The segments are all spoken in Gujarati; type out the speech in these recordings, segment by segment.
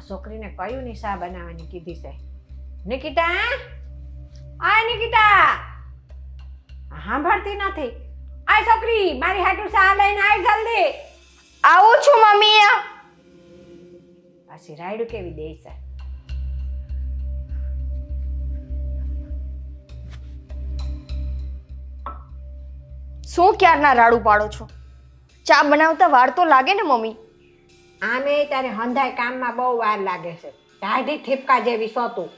છોકરીને કયું નિશા બનાવવાની કીધી છે? નિકિતા, આય નિકિતા, સાંભળતી નથી. આય છોકરી, મારી હાટુ ચા લઈને આય જલ્દી. આવું છું મમ્મી. પાછી રાયડું કેવી દે છે? શું ક્યારના રાડું પાડો છો? ચા બનાવતા વાર તો લાગે ને મમ્મી. આમે તારે હંધાય કામમાં બહુ વાર લાગે છે. ટાઢી ઠીપકા જેવી છો તું.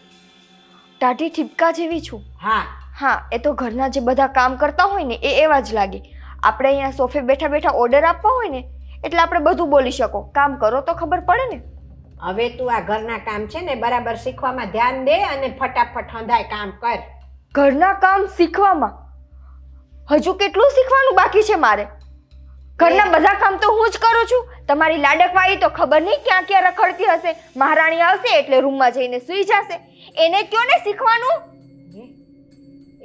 ટાઢી ઠીપકા જેવી છું? હા હા, એ તો ઘરના જે બધા કામ કરતા હોય ને એ એવા જ લાગે. આપણે અહીંયા સોફે બેઠા બેઠા ઓર્ડર આપવા હોય ને એટલે આપણે બધું બોલી શકો. કામ કરો તો ખબર પડે ને. હવે તું આ ઘરના કામ છે ને બરાબર શીખવામાં ધ્યાન દે અને ફટાફટ હંધાય કામ કર. ઘરના કામ શીખવામાં હજુ કેટલું શીખવાનું બાકી છે મારે? ઘરના બધા કામ તો હું જ કરું છું. તમારી લાડકવાળી તો ખબર નહીં ક્યાં ક્યાં રખડતી હશે. મહારાણી આવશે એટલે રૂમમાં જઈને સૂઈ જશે. એને કયો ને શીખવાનું.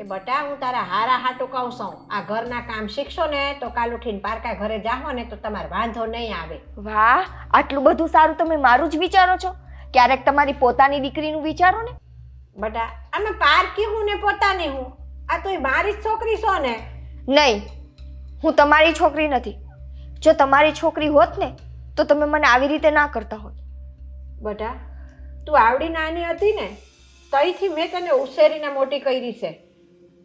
એ બટા, હું તારા હારા હાટું કહું છું. આ ઘરના કામ શીખશો ને તો કાલ ઉઠીને પારકા ઘરે જાહો ને તો તમારે વાંધો નહીં આવે. વાહ, આટલું બધું સારું તમે મારું જ વિચારો છો. ક્યારેક તમારી પોતાની દીકરીનું વિચારો ને. બટા, અમે પારકી હું ને પોતાની હું. આ તો મારી જ છોકરી છો ને. નહીં, હું તમારી છોકરી નથી. જો તમારી છોકરી હોત ને તો તમે મને આવી રીતે ના કરતા હોત. બટા, તું આવડી નાની હતી ને તઈથી મેં તને ઉછેરીને મોટી કરી છે.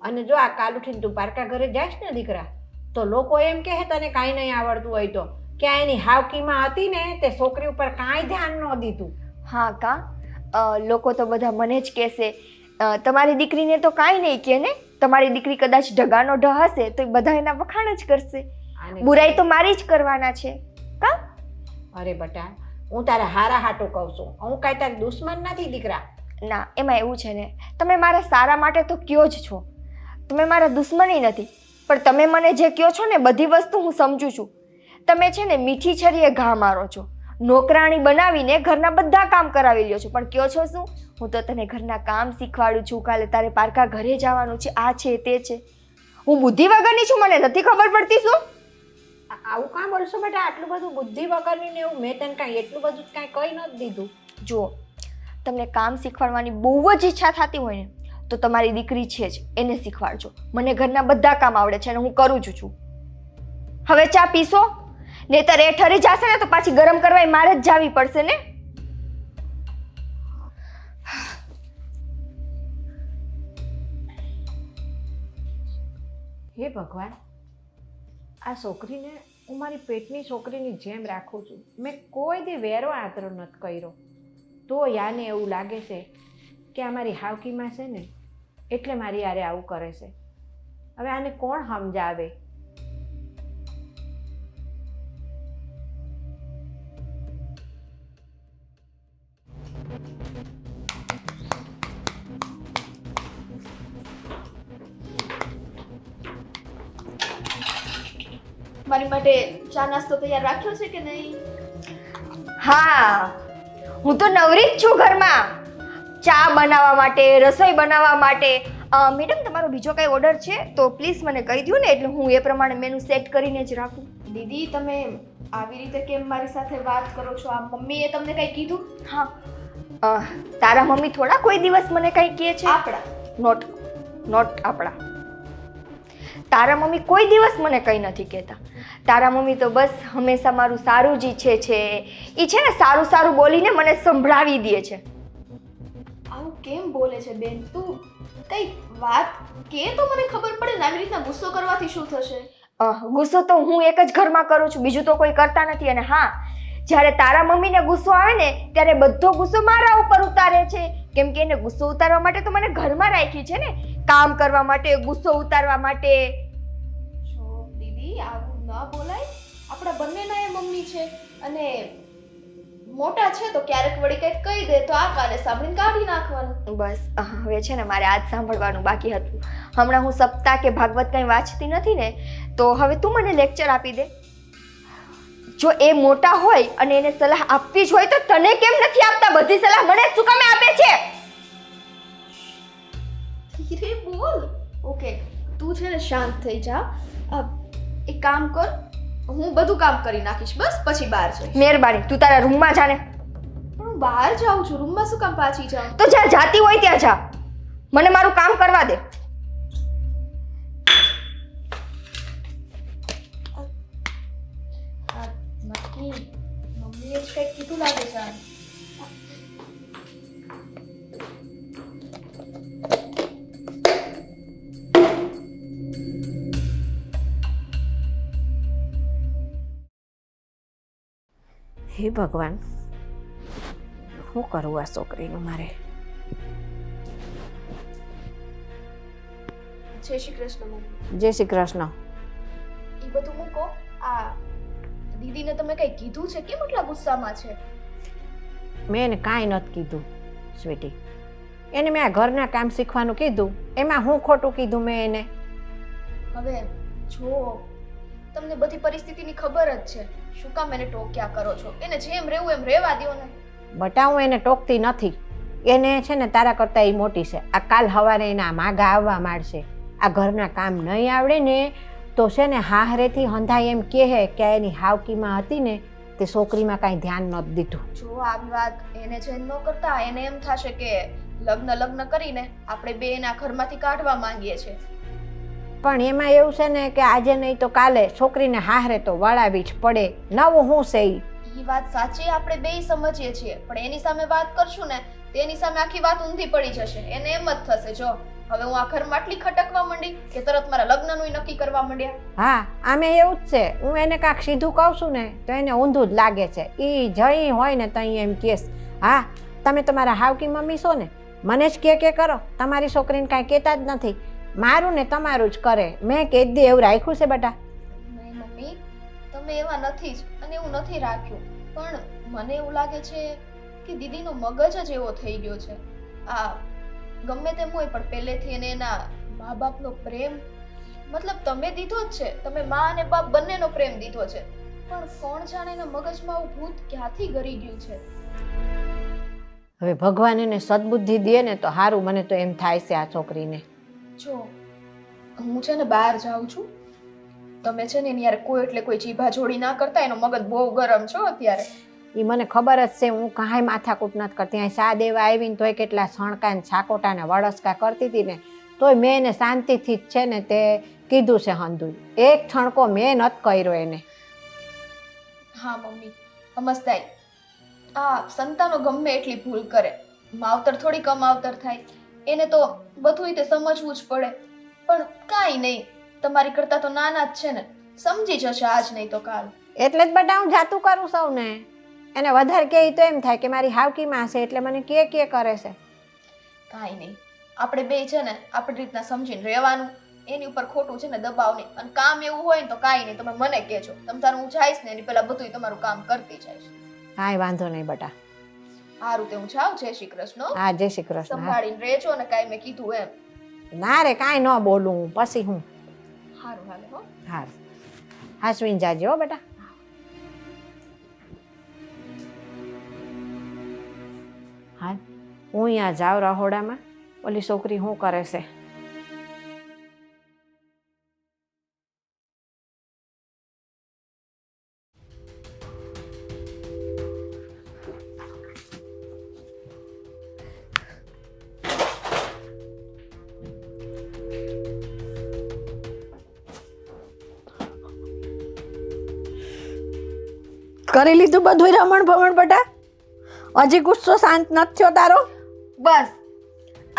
અને જો આ કાલ ઉઠીને તું પારકા ઘરે જાઈશ ને દીકરા, તો લોકો એમ કહે તને કાંઈ નહીં આવડતું હોય તો ક્યાં એની હાવકીમાં હતી ને તે છોકરી ઉપર કાંઈ ધ્યાન ન દીધું. હા કા, લોકો તો બધા મને જ કહેશે. તમારી દીકરીને તો કાંઈ નહીં કહે ને. તમારી દીકરી કદાચ ઢગાનો ઢ હશે તો બધા એના વખાણ જ કરશે. બુરાઈ તો મારી જ કરવાના છે કા. અરે બટા, હું તારા હારા હાટું કહું છું. હું કાંઈ તારી દુશ્મન નથી દીકરા. ના, એમાં એવું છે ને, તમે મારા સારા માટે તો કયો જ છો. તમે મારા દુશ્મની નથી. પણ તમે મને જે કહો છો ને બધી વસ્તુ હું સમજુ છું. તમે છે ને મીઠી છરીએ ઘા મારો છો. નોકરાણી બનાવીને ઘરના બધા કામ કરાવી લ્યો છો. પણ કયો છો શું? હું તો તને ઘરના કામ શીખવાડું છું. કાલે તારે પારકા ઘરે જવાનું છે. આ છે તે છે. હું બુદ્ધિ વગરની છું? મને નથી ખબર પડતી શું? આવું કાં બોલશો બેટા? આટલું બધું બુદ્ધિ વગરની ને એવું મેં તને કાંઈ એટલું બધું કાંઈ કહી નથી દીધું. જુઓ, તમને કામ શીખવાડવાની બહુ જ ઈચ્છા થતી હોય ને તો તમારી દીકરી છે જ એને શીખવાડજો. મને ઘરના બધા કામ આવડે છે અને હું કરું જ છું. હવે ચા પીશો? નહીતર એ ઠરી જશે ને તો પાછી ગરમ કરવા મારે જ જાવી પડશે ને. હે ભગવાન, આ છોકરીને હું મારી પેટની છોકરીની જેમ રાખું છું. મેં કોઈ દી વેરો આતરો નથી કર્યો. તો યાને એવું લાગે છે કે આ મારી હાવકીમાં છે ને એટલે મારી યારે આવું કરે છે. હવે આને કોણ સમજાવે? મારી માટે ચા નાસ્તો તૈયાર રાખ્યો છે કે નહીં? હા, હું તો નવરી જ છું ઘરમાં. ચા બનાવવા માટે, રસોઈ બનાવવા માટે. મેડમ, તમારો બીજો કઈ ઓર્ડર છે તો પ્લીઝ મને કહી દો ને, એટલે હું એ પ્રમાણે મેનુ સેટ કરીને જ રાખું. દીદી, તમે આવી રીતે કેમ મારી સાથે વાત કરો છો? આ મમ્મીએ તમને કંઈ કીધું? હા, તારા મમ્મી થોડા કોઈ દિવસ મને કંઈ કહે છે? આપણા નોટ આપણા. તારા મમ્મી કોઈ દિવસ મને કંઈ નથી કહેતા. તારા મમ્મી તો બસ હંમેશા મારું સારું જ ઈચ્છે છે. એ છે ને સારું સારું બોલીને મને સંભળાવી દે છે. આવું કેમ બોલે છે બેન? તું કઈ વાત કે તો મને ખબર પડે ને. આવી રીતના ગુસ્સો કરવાથી શું થશે? ગુસ્સો તો હું એક જ ઘરમાં કરું છું, બીજું તો કોઈ કરતા નથી. અને હા, જ્યારે તારા મમ્મીને ગુસ્સો આવે ને ત્યારે બધો ગુસ્સો મારા ઉપર ઉતારે છે. કેમ કે એને ગુસ્સો ઉતારવા માટે તો મને ઘરમાં રાખી છે ને, કામ કરવા માટે, ગુસ્સો ઉતારવા માટે. જો દીદી, આવું ન બોલાય. આપણા બંનેના એ મમ્મી છે અને મોટા છે તો ક્યારેક વળી કંઈક કહી દે તો આ કાને સાંભળીને કાઢી નાખવાનું. બસ હવે છે ને મારે આજ સાંભળવાનું બાકી હતું. હમણાં હું સપ્તાહ કે ભાગવત કંઈ વાંચતી નથી ને, તો હવે તું મને લેક્ચર આપી દે. જો એ મોટા હોય અને એને સલાહ આપવી જ હોય તો તને કેમ નથી આપતા? બધી સલાહ મને શું કામે આપે છે? ધીરે બોલ. ઓકે, તું છે ને શાંત થઈ જા. એક કામ કર, હું બધું કામ કરી નાખીશ. બસ પછી બહાર જઈશ. મહેરબાની, તું તારા રૂમમાં જા ને. હું બહાર જાઉં છું, રૂમમાં શું કામ પાછી જાઉં? તો જ્યાં જાતી હોય ત્યાં જા, મને મારું કામ કરવા દે. આ નક્કી મમ્મીએ જ કંઈક કીધું લાગે છે આને. હે ભગવાન, શું કરવું આ છોકરીનું મારે? જય શ્રી કૃષ્ણ મમ્મી. જય શ્રી કૃષ્ણ. એ બધું મૂકો. આ દીદીને તમે કંઈ કીધું છે? કેમ એટલા ગુસ્સામાં છે? મેં એને કાંઈ નથી કીધું સ્વીટી. એને મેં આ ઘરના કામ શીખવાનું કીધું, એમાં હું ખોટું કીધું મેં એને? હવે જો તમને બધી પરિસ્થિતિની ખબર જ છે, શું કામ એને ટોક્યા કરો છો? એને જેમ રહેવું એમ રહેવા દ્યો ને. બટા, હું એને ટોકતી નથી. એને છે ને તારા કરતાં એ મોટી છે. આ કાલ સવારે એના માગા આવવા માંડશે. આ ઘરના કામ નહીં આવડે ને તો છે ને હાહરેથી હંધાઈ એમ કહે કે એની હાવકીમાં હતી ને તે છોકરીમાં કાંઈ ધ્યાન નહોતું દીધું. જો આવી વાત એને જે ન કરતા, એને એમ થશે કે લગ્ન કરીને આપણે બે એના ઘરમાંથી કાઢવા માંગીએ છીએ. પણ એમાં એવું છે ને કે આજે નહીં તો કાલે છોકરીને હાહરે તો વળાવી જ પડે. નવું હું છે ઈ? ઈ વાત સાચી, આપણે બેય સમજીએ છીએ, પણ એની સામે વાત કરશું ને તેની સામે આખી વાત ઊંધી પડી જશે. એને એમ જ થશે, જો હવે હું આ ઘરમાં આટલી ખટકવા માંડી કે તરત મારા લગ્નનું નક્કી કરવા માંડ્યા. હા, આમે એવું જ છે. હું એને કાંઈક સીધું કહું છું ને તો એને ઊંધું જ લાગે છે. એ જઈ હોય ને તઈ એમ કેસ, હા તમે તમારા હાવકી મમ્મી છો ને, મને જ કે કરો. તમારી છોકરીને કાંઈ કહેતા જ નથી. મારું ને તમારું જ કરે. મેં કે દે એવું રાખ્યું છે બેટા? નહીં મમ્મી, તમે એવા નથી જ, અને એવું નથી રાખ્યું. પણ મને એવું લાગે છે કે દીદીનો મગજ જ એવો થઈ ગયો છે. આ ગમે તેમ હોય પણ પહેલેથી એને એના મા બાપનો પ્રેમ, મતલબ તમે દીધો જ છે, તમે મા અને બાપ બંનેનો પ્રેમ દીધો છે, પણ કોણ જાણે એના મગજમાં આવું ભૂત ક્યાંથી ગરી ગયું છે. હવે ભગવાન એને સદબુદ્ધિ દે ને તો સારું. મને તો એમ થાય છે આ છોકરીને. જો હું છે ને બહાર જાઉં છું, તમે છે ને એની યાર કોઈ એટલે કોઈ ચીભા જોડી ના કરતા. એનો મગજ બહુ ગરમ છો અત્યારે. એ મને ખબર જ છે. હું કાંઈ માથાકૂટ નથી કરતી. અહીં સા દેવા આવીને તોય કેટલા છણકા ને છાકોટા ને વળસકા કરતી હતી ને તોય મેં એને શાંતિથી જ છે ને તે કીધું છે હંધુય. એક છણકો મેં નથી કર્યો એને. હા મમ્મી, સમજદાઈ. આ સંતાનો ગમે એટલી ભૂલ કરે, માવતર થોડી કમ માવતર થાય. એને તો બધું તે સમજવું જ પડે. પણ કાંઈ નહીં, તમારી કરતા તો નાના જ છે ને, સમજી જશે આજ નહીં તો કાલ. એટલે જ બેટા હું જાતું કરું સૌને. એને વધારે કહે તો એમ થાય કે મારી હાવકીમાં છે એટલે મને કે કરે છે. કાંઈ નહીં, આપણે બે છે ને આપણી રીતના સમજીને રહેવાનું. એની ઉપર ખોટું છે ને દબાવ નહીં. અને કામ એવું હોય ને તો કાંઈ નહીં, તમે મને કહેજો. તમ તારું હું જઈશ ને એની પહેલા બધું તમારું કામ કરતી જઈશ. કાંઈ વાંધો નહીં બેટા. સારું તે હું જાઉં. જય શ્રી કૃષ્ણ. હા, જય શ્રી કૃષ્ણ. સંભાળીને રહેજો ને કાંઈ મેં કીધું એમ. ના રે, કાંઈ ન બોલું હું. પછી હું સારું હાલે હો. હા હાસવીને જાજે હો બેટા. હા, હું અહીંયા જાઉં રહોડામાં. ઓલી છોકરી શું કરે છે? કરી લીધું બધું રમણ ભમણ બેટા? હજી ગુસ્સો શાંત નથી થયો તારો? બસ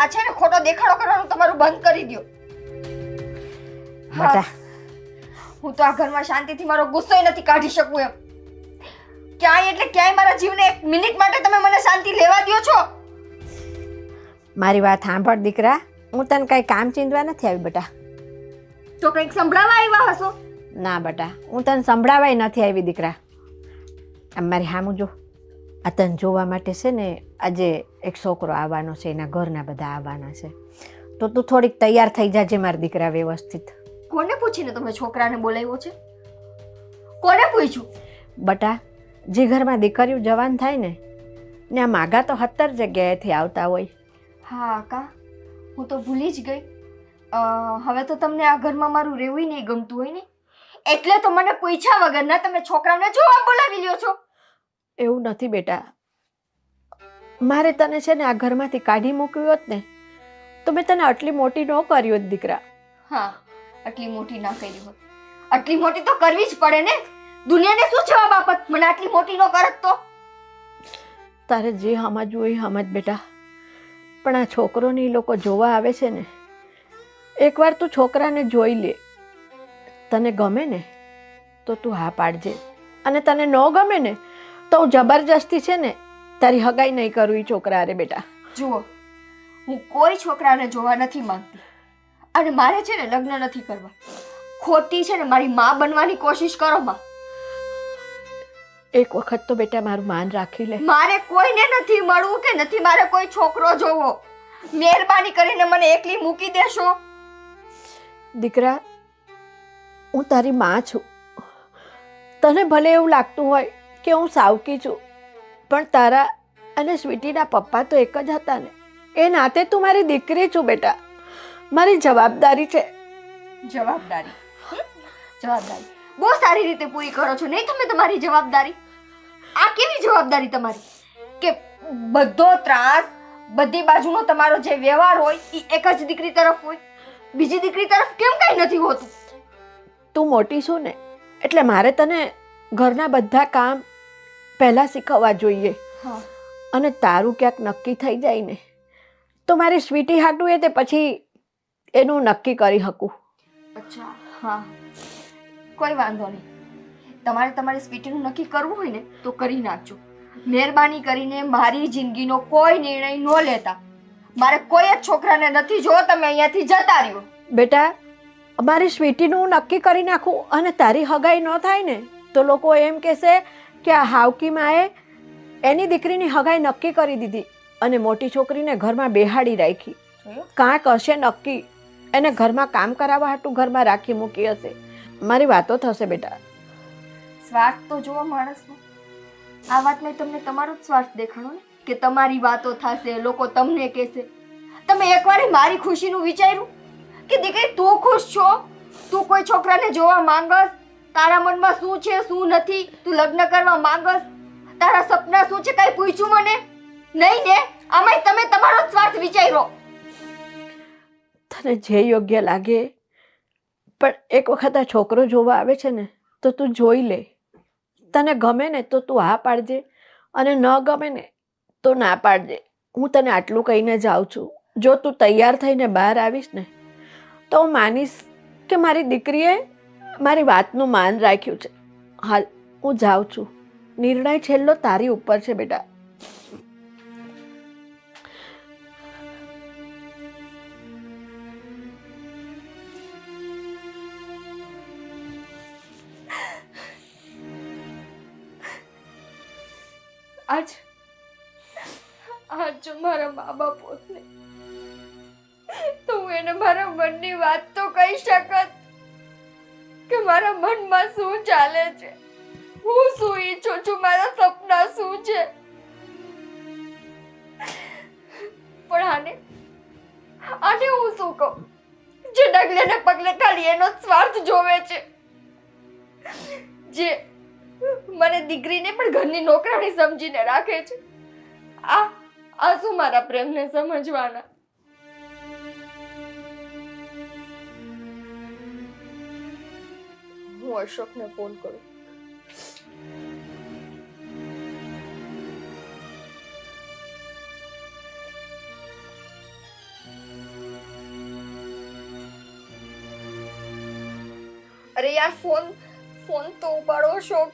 આ છે ને ખોટો દેખાડો કરવાનું તમારું બંધ કરી દો. બેટા હું તો આ ઘરમાં શાંતિથી મારો ગુસ્સો નથી કાઢી શકું એમ. ક્યાંય એટલે ક્યાંય મારા જીવને એક મિનિટ માટે તમે મને શાંતિ લેવા દ્યો છો? મારી વાત સાંભળ દીકરા. હું તને કાંઈ કામ ચીંધવા નથી આવી બેટા. તો કંઈક સંભળાવા આવ્યા હશો? ના બેટા, હું તને સંભળાવાય નથી આવી દીકરા. આમ મારી સામું જો. આ તને જોવા માટે છે ને આજે એક છોકરો આવવાનો છે, એના ઘરના બધા આવવાના છે. તો તું થોડીક તૈયાર થઈ જાજે મારા દીકરા વ્યવસ્થિત. કોને પૂછીને તમે છોકરાને બોલાવ્યો છે? કોને પૂછ્યું? બટા, જે ઘરમાં દીકરીઓ જવાન થાય ને આ માગા તો 70 જગ્યાએથી આવતા હોય. હા કા, હું તો ભૂલી જ ગઈ. હવે તો તમને આ ઘરમાં મારું રહેવું નહીં ગમતું હોય ને, એટલે તો મને પૂછ્યા વગર ના તમે છોકરાને જોવા બોલાવી લ્યો છો. એવું નથી બેટા. મારે તને છે ને આ ઘરમાંથી કાઢી મૂક્યું હોત ને તો મેં તને આટલી મોટી ન કરી હોત દીકરા. હા, આટલી મોટી ના કરી હોત. આટલી મોટી તો કરવી જ પડે ને. દુનિયાને શું જવાબ આપત મને આટલી મોટી ન કરત તો? તારે જે સમજવું એ સમજ બેટા, પણ આ છોકરોને એ લોકો જોવા આવે છે ને, એકવાર તું છોકરાને જોઈ લે. તને ગમે ને તો તું હા પાડજે, અને તને ન ગમે ને તો હું જબરજસ્તી છે ને તારી હગાઈ નહીં કરું એ છોકરા અરે બેટા. જુઓ, હું કોઈ છોકરાને જોવા નથી માંગતી અને મારે છે ને લગ્ન નથી કરવા. ખોટી છે ને મારી માં બનવાની કોશિશ કરો માં. એક વખત તો બેટા મારું માન રાખી લે. મારે કોઈને નથી મળવું કે નથી મારે કોઈ છોકરો જોવો. મહેરબાની કરીને મને એકલી મૂકી દેશો. દીકરા, હું તારી માં છું. તને ભલે એવું લાગતું હોય કે હું સાવકી છું, પણ તારા અને સ્વીટીના પપ્પા તો એક જ હતા ને. એ નાતે તું મારી દીકરી છું બેટા. મારી જવાબદારી છે. જવાબદારી? જવાબદારી બહુ સારી રીતે પૂરી કરો છો નહીં તમે તમારી જવાબદારી. આ કેવી જવાબદારી તમારી કે બધો ત્રાસ, બધી બાજુનો તમારો જે વ્યવહાર હોય એ એક જ દીકરી તરફ હોય, બીજી દીકરી તરફ કેમ કઈ નથી હોતું? તું મોટી છું ને એટલે મારે તને ઘરના બધા કામ પહેલાં શીખવવા જોઈએ. હા, અને તારું ક્યાંક નક્કી થઈ જાય ને તો મારી સ્વીટી હાટું એ તે પછી એનું નક્કી કરી શકું. અચ્છા, હા, કોઈ વાંધો નહીં. તમારે તમારી સ્વીટીનું નક્કી કરવું હોય ને તો કરી નાખજો. મહેરબાની કરીને મારી જિંદગીનો કોઈ નિર્ણય ન લેતા. મારે કોઈ જ છોકરાને નથી જો. તમે અહીંયાથી જતા રહ્યો. બેટા, મારી સ્વીટીનું નક્કી કરી નાખું અને તારી હગાઈ ન થાય ને તો લોકો એમ કહેશે કે આ હાવકી માએ એની દીકરીની હગાઈ નક્કી કરી દીધી અને મોટી છોકરીને ઘરમાં બેહાડી રાખી. કાંઈક હશે નક્કી, એને ઘરમાં કામ કરાવવા હાટું ઘરમાં રાખી મૂકી હશે. મારી વાતો થશે બેટા. સ્વાર્થ તો જુઓ માણસનો. આ વાત મેં તમને તમારો જ સ્વાર્થ દેખાડો ને કે તમારી વાતો થશે, લોકો તમને કહેશે. તમે એકવાર મારી ખુશીનું વિચાર્યું કે દીકરી તું ખુશ છો? તું કોઈ છોકરાને જોવા માંગસ? તારા મનમાં શું છે શું નથી? તું લગ્ન કરવા માંગસ? તારા સપના શું છે કઈ પૂછ્યું મને? નહીં ને, આમાંય તમે તમારો જ સ્વાર્થ વિચાર્યો. તને જે યોગ્ય લાગે, પણ એક વખત આ છોકરો જોવા આવે છે ને તો તું જોઈ લે. તને ગમે ને તો તું હા પાડજે અને ન ગમે ને તો ના પાડજે. હું તને આટલું કહીને જાઉં છું. જો તું તૈયાર થઈને બહાર આવીશ ને તો હું માનીશ કે મારી દીકરીએ મારી વાતનું માન રાખ્યું છે. હાલ હું જાઉં છું. નિર્ણય છેલ્લો તારી ઉપર છે બેટા. આજ જો મારા મા બાપ હોત ને તો હું એને મારા મનની વાત તો કહી શકત કે મારા મનમાં શું ચાલે છે, હું શું ઈચ્છું છું, મારા સપના શું છે. પણ આને હું શું કહું જે ડગલે ને પગલે ખાલી એનો સ્વાર્થ જોવે છે, જે મને દીકરીને પણ ઘરની નોકરાણી સમજીને રાખે છે. આ શું મારા પ્રેમને સમજવાના? હું અશોકને ફોન કરું. અરે યાર, ફોન તો ઉપાડો અશોક.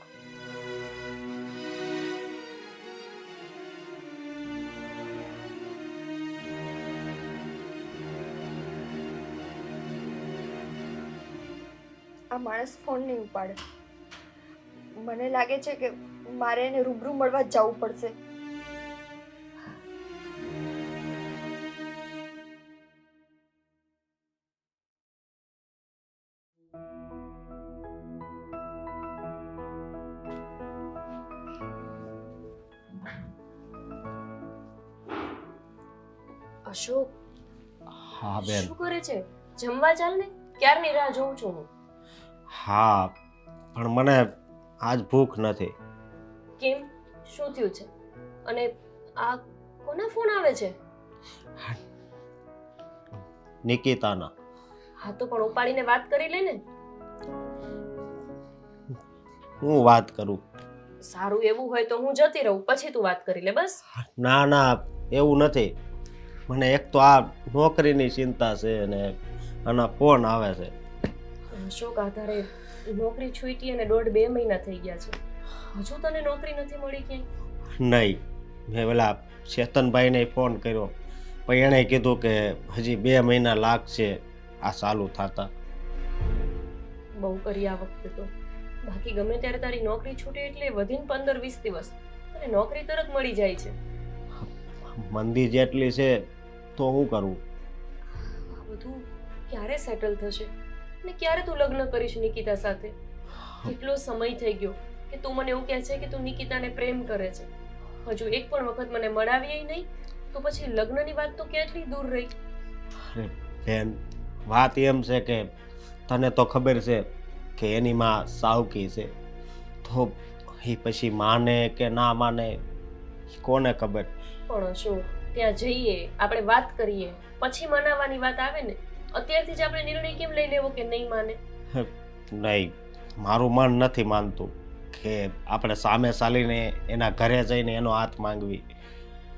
આ માણસ ફોન નહીં ઉપાડે. મને લાગે છે કે મારે એને રૂબરૂ મળવા જવું પડશે. અશોક, હા બેન. શું કરે છે? જમવા ચાલ ને, ક્યારની રાહ જોઉં છું હું. હા, પણ મને આજ ભૂખ નથી. કેમ, શું થયું છે? અને આ કોના ફોન આવે છે? નિકિતાના. હા તો પણ ઉપાડીને વાત કરી લે ને. હું વાત કરું? સારું એવું હોય તો હું જતી રહું, પછી તું વાત કરી લે બસ. ના ના, એવું નથી. મને એક તો આ નોકરીની ચિંતા છે અને આના ફોન આવે છે. અશોક, આધારે નોકરી છૂટી અને 1.5-2 મહિના થઈ ગયા છે. હજુ તને નોકરી નથી મળી ક્યાંય? નહીં, મેં પેલા ચેતનભાઈને ફોન કર્યો, પણ એણે કીધું કે હજી 2 મહિના લાગશે આ ચાલુ થતા. બહુ કરી આ વખતે તો. બાકી ગમે ત્યારે તારી નોકરી છૂટે એટલે વધીને 15-20 દિવસ અને નોકરી તરત મળી જાય છે. મંદી જેટલી છે તો હું કરું? આ બધું ક્યારે સેટલ થશે અને ક્યારે તું લગ્ન કરીશ નિકિતા સાથે? કેટલો સમય થઈ ગયો કે તું મને એવું કહે છે કે તું નિકિતાને પ્રેમ કરે છે. હજુ એક પણ વખત મને મળાવી નહીં, તો પછી લગ્નની વાત તો કેટલી દૂર રહી. અરે બેન, વાત એમ છે કે તને તો ખબર છે કે એની માં સાવકી છે, તો એ પછી માને કે ના માને કોને ખબર. પણ શું ત્યાં જઈએ, આપણે વાત કરીએ, પછી મનાવવાની વાત આવે ને. અત્યારથી જ આપણે નિર્ણય કેમ લઈ લેવો કે નહીં માને? નહીં, મારું મન નથી માનતું કે આપણે સામે ચાલીને એના ઘરે જઈને એનો હાથ માંગવી.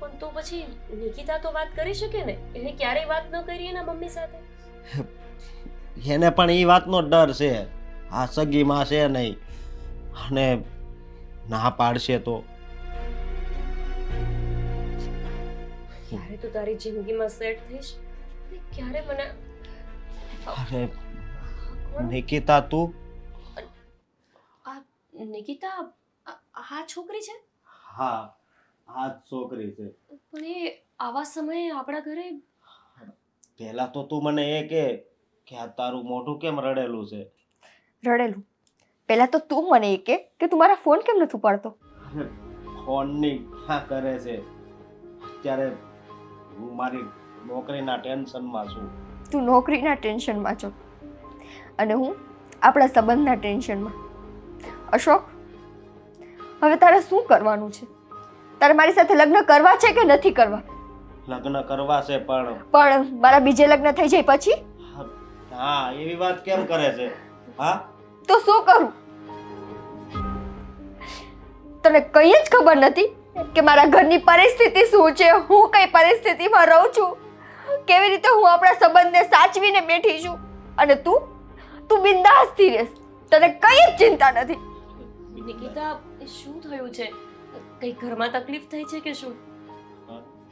પણ તો પછી નિકિતા તો વાત કરી શકે ને. એને ક્યારેય વાત ન કરી એના મમ્મી સાથે? એને પણ એ વાતનો ડર છે. આ સગીમાં છે નહીં, અને ના પાડશે તો ક્યારે તું તારી જિંદગીમાં સેટ થઈશ અને ક્યારે મને... અરે નિકિતા, તું? આ નિકિતા આ છોકરી છે? હા, આ જ છોકરી છે. પણ એ આવા સમયે આપણા ઘરે... પહેલા તો તું મને એ કે આ તારું મોઢું કેમ રડેલું છે? રડેલું? પહેલા તો તું મને એ કે તું મારા ફોન કેમ નથી ઉપાડતો? ફોનની ક્યાં કરે છે? અત્યારે હું મારી નોકરીના ટેન્શનમાં છું. તું નોકરીના ટેન્શનમાં છો અને હું આપણા સંબંધના ટેન્શનમાં. અશોક, હવે તારે શું કરવાનું છે? તારે મારી સાથે લગ્ન કરવા છે કે નથી કરવા? લગ્ન કરવા છે, પણ મારા બીજે લગ્ન થઈ જાય પછી? હા, એવી વાત કેમ કરે છે? હા તો શું કરું? તને કઈ જ ખબર નથી કે મારા ઘરની પરિસ્થિતિ શું છે, હું કઈ પરિસ્થિતિમાં રહું છું, કેવી રીતે હું આપણા સંબંધને સાચવીને બેઠી છું, અને તું બિંદાસથી રહેશ. તને કઈ જ ચિંતા નથી. નિકિતા, શું થયું છે? કઈ ઘરમાં તકલીફ થઈ છે કે શું?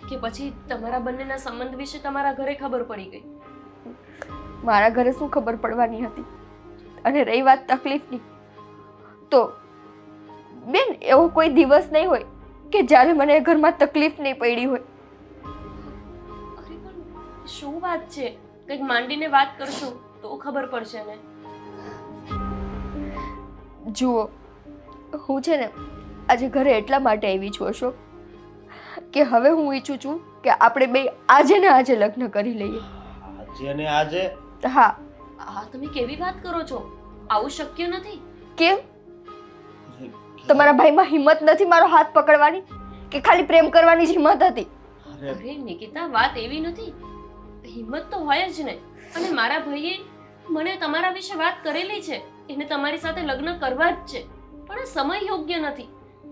કે પછી તમારા બંનેના સંબંધ વિશે તમારા ઘરે ખબર પડી ગઈ? મારા ઘરે શું ખબર પડવાની હતી? અને રહી વાત તકલીફની, તો બેન એવો કોઈ દિવસ નહીં હોય કે જ્યારે મને ઘરમાં તકલીફ નહીં પડી હોય. અરે પણ શું વાત છે? કંઈક માંડીને વાત કરશો તો ખબર પડશે ને. જુઓ, હું છે ને આજે ઘરે એટલા માટે આવી છું અશોક, કે હવે હું ઈચ્છું છું કે આપણે બે આજે ને આજે લગ્ન કરી લઈએ. આજે ને આજે? હા. આ તમે કેવી વાત કરો છો? આવું શક્ય નથી. કેમ? તમારા ભાઈમાં હિંમત નથી મારો હાથ પકડવાની, કે ખાલી પ્રેમ કરવાની જ હિંમત હતી? અરે નિકિતા, વાત એવી નથી. હિંમત તો હોય જ ને. અને મારા ભાઈએ મને તમારા વિશે વાત કરેલી છે. એને તમારી સાથે લગ્ન કરવા જ છે, પણ સમય યોગ્ય નથી.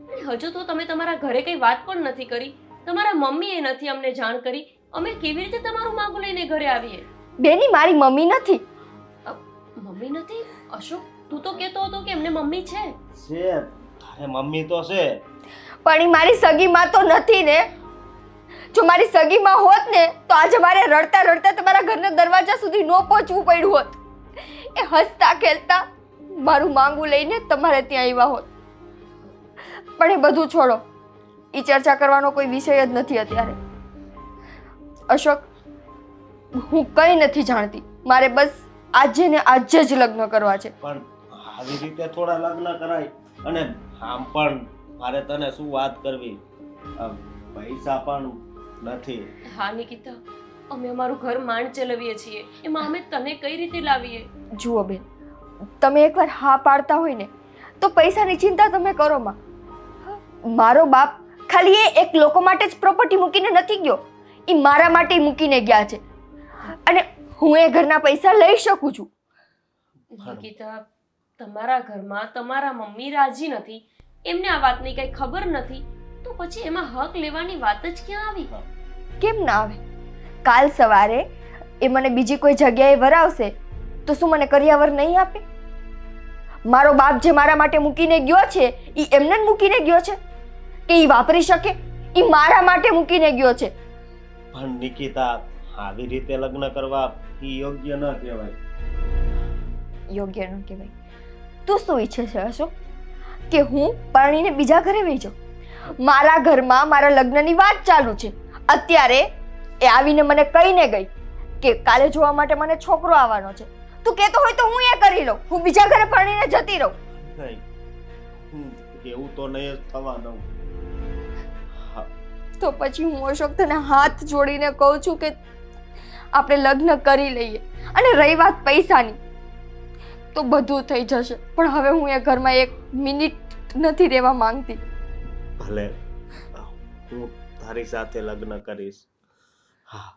અને હજુ તો તમે તમારા ઘરે કઈ વાત પણ નથી કરી. તમારા મમ્મીએ નથી અમને જાણ કરી. અમે કેવી રીતે તમારું માગું લઈને ઘરે આવીએ? બેની, મારી મમ્મી નથી. મમ્મી નથી? અશોક, તું તો કહેતો હતો કે એમને મમ્મી છે. છે, તારે મમ્મી તો છે, પણ એ મારી સગી માં તો નથી ને. જો મારી સગી માં હોત ને તો આજે મારે રડતા રડતા તમારા ઘરના દરવાજા સુધી ન પહોંચવું પડ્યું હોત. એ હસતા ખેલતા મારું માંગું લઈને તમારે ત્યાં આવ્યા હોત. પણ એ બધું છોડો, એ ચર્ચા કરવાનો કોઈ વિષય જ નથી અત્યારે. અશોક, હું કંઈ નથી જાણતી. મારે બસ આજે ને આજે જ લગ્ન કરવા છે. પણ આવી રીતે થોડા લગ્ન કરાય. અને આમ પણ મારે તને શું વાત કરવી, પૈસા પણ નથી. હા નિકિતા, અમે અમારું ઘર માંડ ચલાવીએ છીએ, એમાં અમે તને કઈ રીતે લાવીએ? જુઓ બેન, તમે એકવાર હા પાડતા હોય ને તો પૈસાની ચિંતા તમે કરો માં. મારો બાપ ખાલી એ એક લોકો માટે જ પ્રોપર્ટી મૂકીને નથી ગયો, એ મારા માટે મૂકીને ગયા છે. અને હું એ ઘરના પૈસા લઈ શકું છું. નિકિતા, તમારા ઘરમાં તમારા મમ્મી રાજી નથી, એમને આ વાતની કઈ ખબર નથી, તો પછી એમાં હક લેવાની વાત જ ક્યાં આવી? કેમ ના આવે? કાલ સવારે એ મને બીજી કોઈ જગ્યાએ વરાવશે તો શું મને કરિયાવર નહીં આપે? મારો બાપ જે મારા માટે મૂકીને ગયો છે એ એમને જ મૂકીને ગયો છે કે એ વાપરી શકે? એ મારા માટે મૂકીને ગયો છે. પણ નિકિતા, આવી રીતે લગ્ન કરવા એ યોગ્ય ન કહેવાય. યોગ્ય ન કહેવાય? તું શું ઈચ્છે છે અશોક? કે હું પરણીને બીજા ઘરે વહી જાઉં? મારા ઘરમાં મારા લગ્નની વાત ચાલુ છે. અત્યારે એ આવીને મને કહીને ગઈ કે કાલે જોવા માટે મને છોકરો આવવાનો છે. તું કહેતો હોય તો હું એ કરી લઉં, હું બીજા ઘરે પરણીને જતી રહું. નહીં, એવું તો નહીં જ થવાનું. તો પછી હું અશોક તને હાથ જોડીને કહું છું કે આપણે લગ્ન કરી લઈએ. અને રહી વાત પૈસાની, તો બધું થઈ જશે, પણ હવે હું એ ઘરમાં એક મિનિટ નથી રહેવા માંગતી. ભલે, હું તારી સાથે લગ્ન કરીશ. હા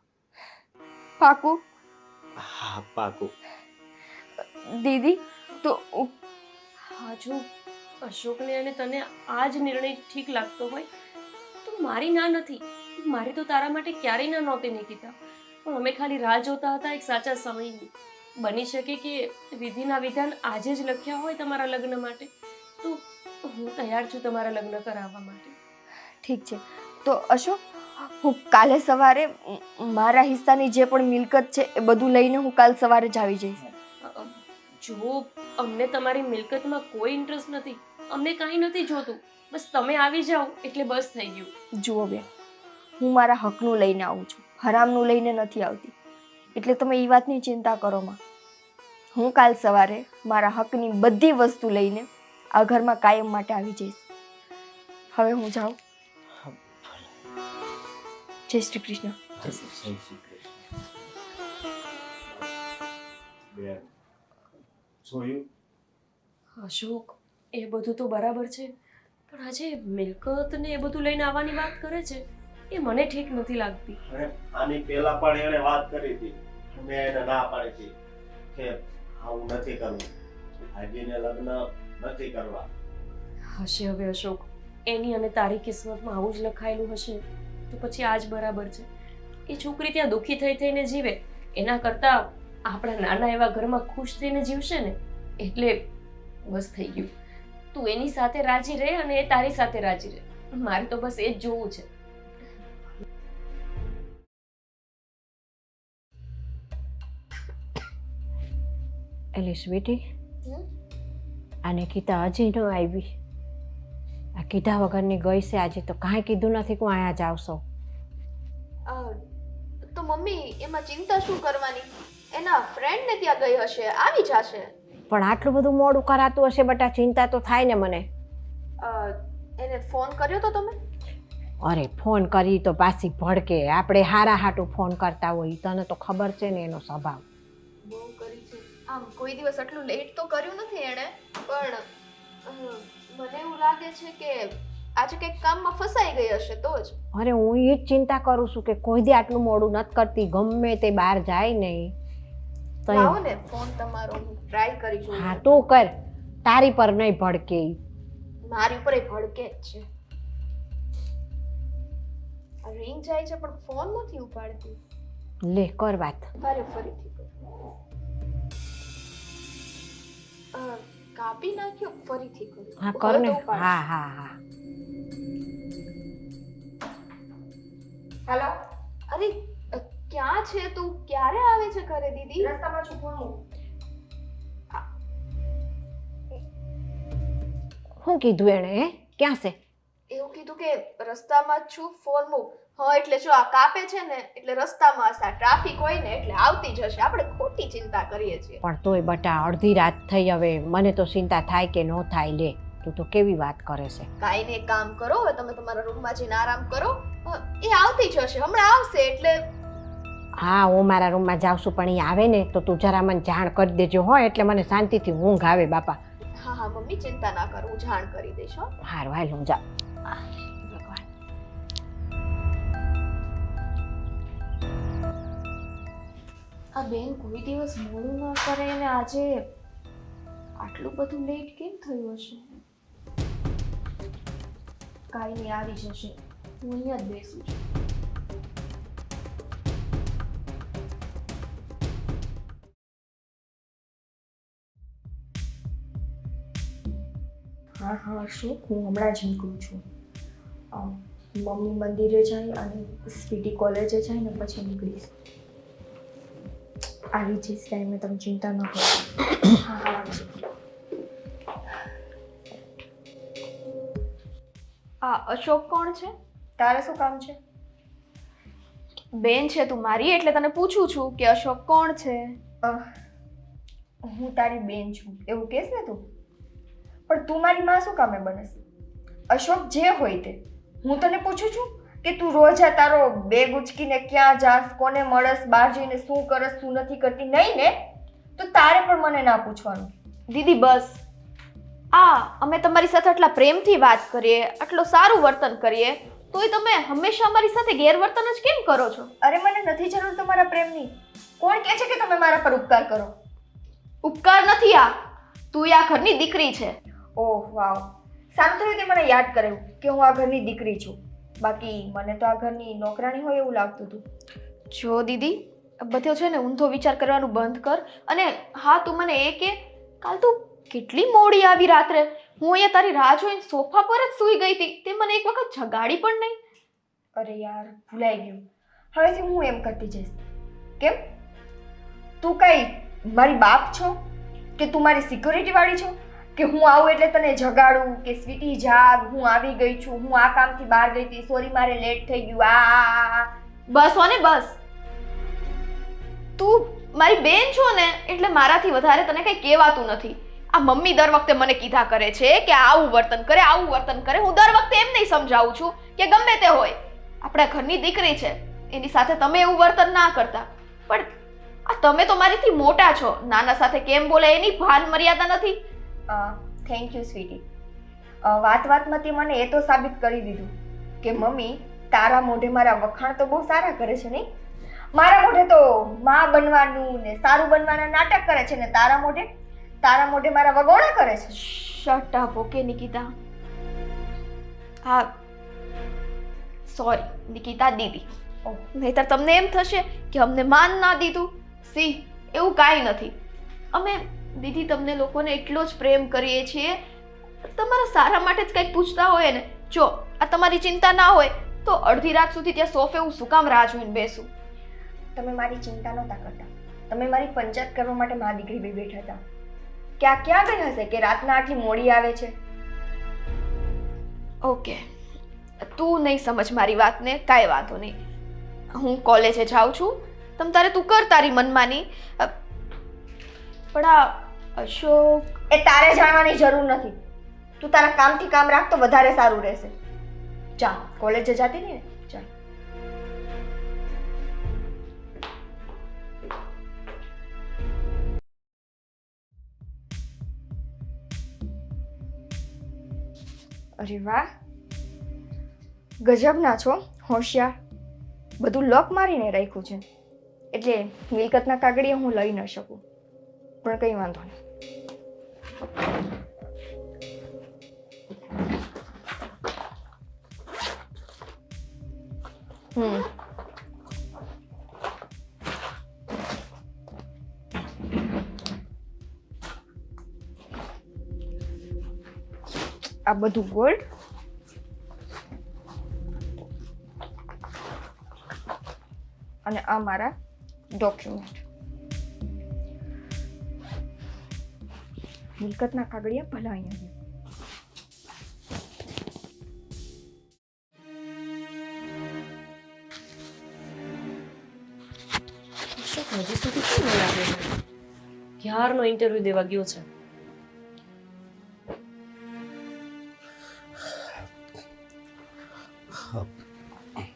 પાકું? હા, પાકું. દીદી તો હા, જો અશોકને અને તને આ જ નિર્ણય ઠીક લાગતો હોય તો મારી ના નથી. મારી તો તારા માટે ક્યારેય ના નહોતી નિકિતા, પણ અમે ખાલી રાહ જોતા હતા એક સાચા સમયની. બની શકે કે વિધિના વિધાન આજે જ લખ્યા હોય તમારા લગ્ન માટે, તો હું તૈયાર છું તમારા લગ્ન કરાવવા માટે. ઠીક છે. તો અશોક, હું કાલે સવારે મારા હિસ્સાની જે પણ મિલકત છે એ બધું લઈને હું કાલ સવારે જ આવી જઈશ. જો અમને તમારી મિલકતમાં કોઈ ઇન્ટરેસ્ટ નથી, અમને કાંઈ નથી જોતું, બસ તમે આવી જાઓ એટલે બસ થઈ ગયું. જુઓ બેન, હું મારા હકનું લઈને આવું છું, હરામનું લઈને નથી આવતી, એટલે તમે એ વાતની ચિંતા કરો માં. હું કાલ સવારે મારા હકની બધી વસ્તુ લઈને આ ઘરમાં કાયમ માટે આવી જઈશ. હવે હું જાઉં. જય શ્રી કૃષ્ણ. અશોક, એ બધું તો બરાબર છે, પણ આજે મિલકત ને એ બધું લઈને આવવાની વાત કરે છે એ મને ઠીક નથી લાગતી. આની પહેલા પણ એણે વાત કરી હતી, મેં એને ના પાડી હતી કે આવું નથી કરવું, ભાગીને લગ્ન નથી કરવા. હશે હવે અશોક, એની અને તારી કિસ્મતમાં આવું જ લખાયેલું હશે તો પછી આ જ બરાબર છે. એ છોકરી ત્યાં દુઃખી થઈ થઈને જીવે એના કરતાં આપણા નાના એવા ઘરમાં ખુશ થઈને જીવશે ને, એટલે બસ થઈ ગયું. તું એની સાથે રાજી રહે અને એ તારી સાથે રાજી રહે, મારે તો બસ એ જ જોવું છે. એલી સ્વીટી, આ નિકિતા હજી ન આવી. આ કીધા વગરની ગઈ છે આજે, તો કાંઈ કીધું નથી કે હું અહીંયા જ આવશો. તો મમ્મી એમાં ચિંતા શું કરવાની? એના ફ્રેન્ડ ને ત્યાં ગઈ હશે, આવી જશે. પણ આટલું બધું મોડું કરાતું હશે બટા, ચિંતા તો થાય ને મને. એને ફોન કર્યો તો તમે? અરે ફોન કરી તો પાછી ભડકે, આપણે હારા હાટું ફોન કરતા હોય, તને તો ખબર છે ને એનો સ્વભાવ. બહુ કરી છે. આમ કોઈ દિવસ આટલું લેટ તો કર્યું નથી એણે, પણ મને એવું લાગે છે કે આજે કંઈક કામમાં ફસાઈ ગઈ હશે તો જ. અરે હું એ જ ચિંતા કરું છું કે કોઈ દી આટલું મોડું નથી કરતી, ગમે તે બહાર જાય નહીં. લાવો ને ફોન તમારો, હું ટ્રાય કરી જોઉં. હા તું કર, તારી પર નહીં ભડકે. મારી ઉપર એ ભડકે જ છે. રિંગ જાય છે પણ ફોન નથી ઉપાડતી. લે કર વાત. અરે ફરીથી કર. કાપી નાખ્યો, ફરીથી કર. હા કર ને. હા હા હા. હેલો. અરે ક્યાં છે તું? ક્યારે આવે છે ઘરે દીદી? રસ્તામાં છું, ફોન મૂક. શું કીધું એણે? હે ક્યાં છે? એવું કીધું કે રસ્તામાં જ છું, ફોન મૂક. હા એટલે જો આ કાપે છે ને એટલે રસ્તામાં હશે, ટ્રાફિક હોય ને એટલે આવતી જશે. આપણે ખોટી ચિંતા કરીએ છીએ. પણ તોય બટા અડધી રાત થઈ, હવે મને તો ચિંતા થાય કે ન થાય. લે તું તો કેવી વાત કરે છે. કાંઈ ને એક કામ કરો, હવે તમે તમારા રૂમમાં જઈને આરામ કરો. એ આવતી જશે, હમણાં આવશે એટલે. હા હું મારા રૂમમાં જાઉં છું, પણ એ આવે ને તો તું જરા મને જાણ કરી દેજો હોય, એટલે મને શાંતિથી ઊંઘ આવે બાપા. હા હા મમ્મી ચિંતા ના કર, હું જાણ કરી દઈશ. હારું હાલ હું જાઉં. ભગવાન આ બેન કોઈ દિવસ મોડું ન કરે અને આજે આટલું બધું લેટ કેમ થયું હશે? કાંઈ નહીં, આવી જશે. હું અહીંયા જ બેસું છું. હા હા અશોક, હું હમણાં જ નીકળું છું. મમ્મી મંદિરે જાય અને સ્વીટી કોલેજે જાય ને પછી નીકળીશ. આવી જઈશ ટાઈમે, તમે ચિંતા ન કરો. હા હા આવજો. આ અશોક કોણ છે? તારે શું કામ છે? બેન છે તું મારી, એટલે તને પૂછું છું કે અશોક કોણ છે? હું તારી બેન છું એવું કહેશ ને તું? પણ તું મારી માં શું કામે બનેશ? અશોક જે હોય તે, હું તને પૂછું છું કે તું રોજ આ તારો બેગ ઉચકીને ક્યાં જાસ, કોને મળસ, બહાર જઈને શું કરસ, શું નથી કરતી? નહીં ને, તો તારે પણ મને ના પૂછવાનું. દીદી બસ, અમે તમારી સાથે આટલા પ્રેમથી વાત કરીએ, આટલું સારું વર્તન કરીએ, તોય તમે હંમેશા અમારી સાથે ગેરવર્તન જ કેમ કરો છો? અરે મને નથી જરૂર તમારા પ્રેમની. કોણ કહે છે કે તમે મારા પર ઉપકાર કરો? ઉપકાર નથી આ, તું આ ઘરની દીકરી છે. ઓહ વાવ, સારું થયું તે મને યાદ કરાવ્યું કે હું આ ઘરની દીકરી છું. બાકી મને તો આ ઘરની નોકરાણી હોય એવું લાગતું હતું. જો દીદી, બધો છે ને ઊંધો વિચાર કરવાનું બંધ કર. અને હા, તું મને એ કે કાલ તું કેટલી મોડી આવી રાત્રે? હું અહીંયા તારી રાહ જોઈને સોફા પર જ સૂઈ ગઈ હતી, તે મને એક વખત જગાડી પણ નહીં. અરે યાર, ભૂલાઈ ગયું. હવેથી હું એમ કરતી જઈશ. કેમ? તું કઈ મારી બાપ છો કે તું મારી સિક્યોરિટી વાળી છો કે હું આવું એટલે તને જગાડું કે સ્વીટી જાગ, હું આવી ગઈ છું, હું આ કામથી બહાર ગઈ હતી, સોરી મારે લેટ થઈ ગયું. બસ હોને બસ. તું મારી બેન છો ને, એટલે મારાથી વધારે તને કંઈ કહેવાતું નથી. આ મમ્મી દર વખતે મને કીધા કરે છે કે આવું વર્તન કરે, આવું વર્તન કરે. હું દર વખતે એમ નહીં સમજાવું છું કે ગમે તે હોય, આપણા ઘરની દીકરી છે, એની સાથે તમે એવું વર્તન ના કરતા. પણ આ તમે તો મારીથી મોટા છો, નાના સાથે કેમ બોલે એની ભાન મર્યાદા નથી. Thank you sweetie. વાતમાં તે મને એ તો સાબિત કરી દીધું કે મમ્મી તારા મોઢે મારા વખાણ તો બહુ સારા કરે છે નહીં? મારા મોઢે તો માં બનવાનું ને સારું બનવાના નાટક કરે છે ને તારા મોઢે મારા વગોણા કરે છે. Shut up, okay Nikita. હા સોરી નિકિતા દીદી. નહીતર તમને એમ થશે કે અમને માન ના દીધું. સી, એવું કાંઈ નથી. અમે દીદી તમને લોકોને એટલો જ પ્રેમ કરીએ છીએ, તમારા સારા માટે જ કંઈક પૂછતા હોય ને. જો આ તમારી ચિંતા ના હોય તો અડધી રાત સુધી ત્યાં સોફે હું શું કામ રાહ જોઈને બેસું? તમે મારી ચિંતા નહોતા કરતા, તમે મારી પંચાયત કરવા માટે મા દીકરી બે બેઠા હતા. ક્યાં ગઈ હશે કે રાતના આટલી મોડી આવે છે? ઓકે, તું નહીં સમજ મારી વાતને, કાંઈ વાંધો નહીં. હું કોલેજે જાઉં છું, તમ તારે તું કર તારી મનમાની. પણ આ અશોક, એ તારે જાણવાની જરૂર નથી. તું તારા કામથી કામ રાખ તો વધારે સારું રહેશે. જા, કોલેજે જતી ને, જા. અરે વાહ, ગજબના છો, હોશિયાર. બધું લોક મારીને રાખ્યું છે, એટલે મિલકતના કાગળિયા હું લઈ ન શકું. પણ કંઈ વાંધો નહીં. આ બધું ગોલ્ડ અને આ મારા ડોક્યુમેન્ટ. મિલકતના કાગળિયા ભલા અહીંયા. હજી સુધી કેમ ન લાગે? ક્યારનો ઇન્ટરવ્યુ દેવા ગયો છે.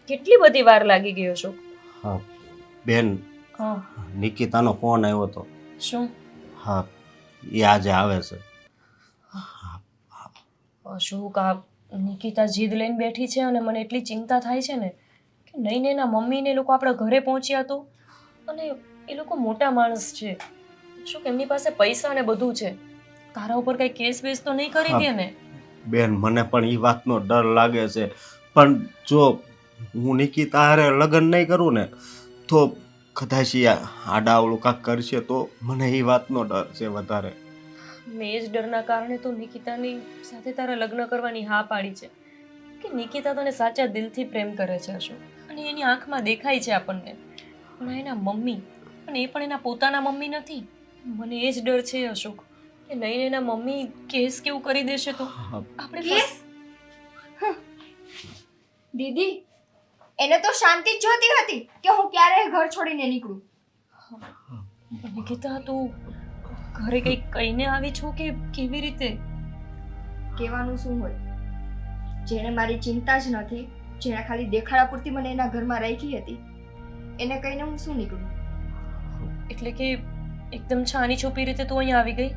કેટલી બધી વાર લાગી ગયો છો? હા બેન, હા, નિકિતાનો ફોન આવ્યો હતો. શું? હા, એ આજે આવે છે. અશોક, આ નિકિતા જીદ લઈને બેઠી છે અને મને એટલી ચિંતા થાય છે ને કે નહીં ને એના મમ્મીને લોકો આપણા ઘરે પહોંચ્યા તો, અને એ લોકો મોટા માણસ છે. શું કે એમની પાસે પૈસા ને બધું છે. તારા ઉપર કઈ કેસ બેસ તો નહીં કરી દે ને? બેન મને પણ એ વાતનો ડર લાગે છે, પણ જો હું નિકિતા હારે લગ્ન નહીં કરું ને તો કદાચ એ આડાવડું કાંક કરશે તો મને એ વાતનો ડર છે વધારે. મેં એ જ ડરના કારણે તો નિકિતાની સાથે તારા લગ્ન કરવાની હા પાડી છે કે નિકિતા તને સાચા દિલથી પ્રેમ કરે છે અશોક, અને એની આંખમાં દેખાય છે આપણને. પણ એના મમ્મી, અને એ પણ એના પોતાના મમ્મી નથી. મને એ જ ડર છે અશોક કે નહીં એના મમ્મી કેસ કેવું કરી દેશે તો આપણે કેસ? દીદી, એને તો શાંતિ જ જોતી હતી કે હું ક્યારે ઘર છોડીને નીકળું. નિકિતા તું ઘરે કંઈક કહીને આવી છો કે કેવી રીતે? કહેવાનું શું હોય? જેને મારી ચિંતા જ નથી, જેને ખાલી દેખાડા પૂરતી મને એના ઘરમાં રાખી હતી, એને કહીને હું શું નીકળું? એટલે કે એકદમ છાની છોપી રીતે તું અહીંયા આવી ગઈ?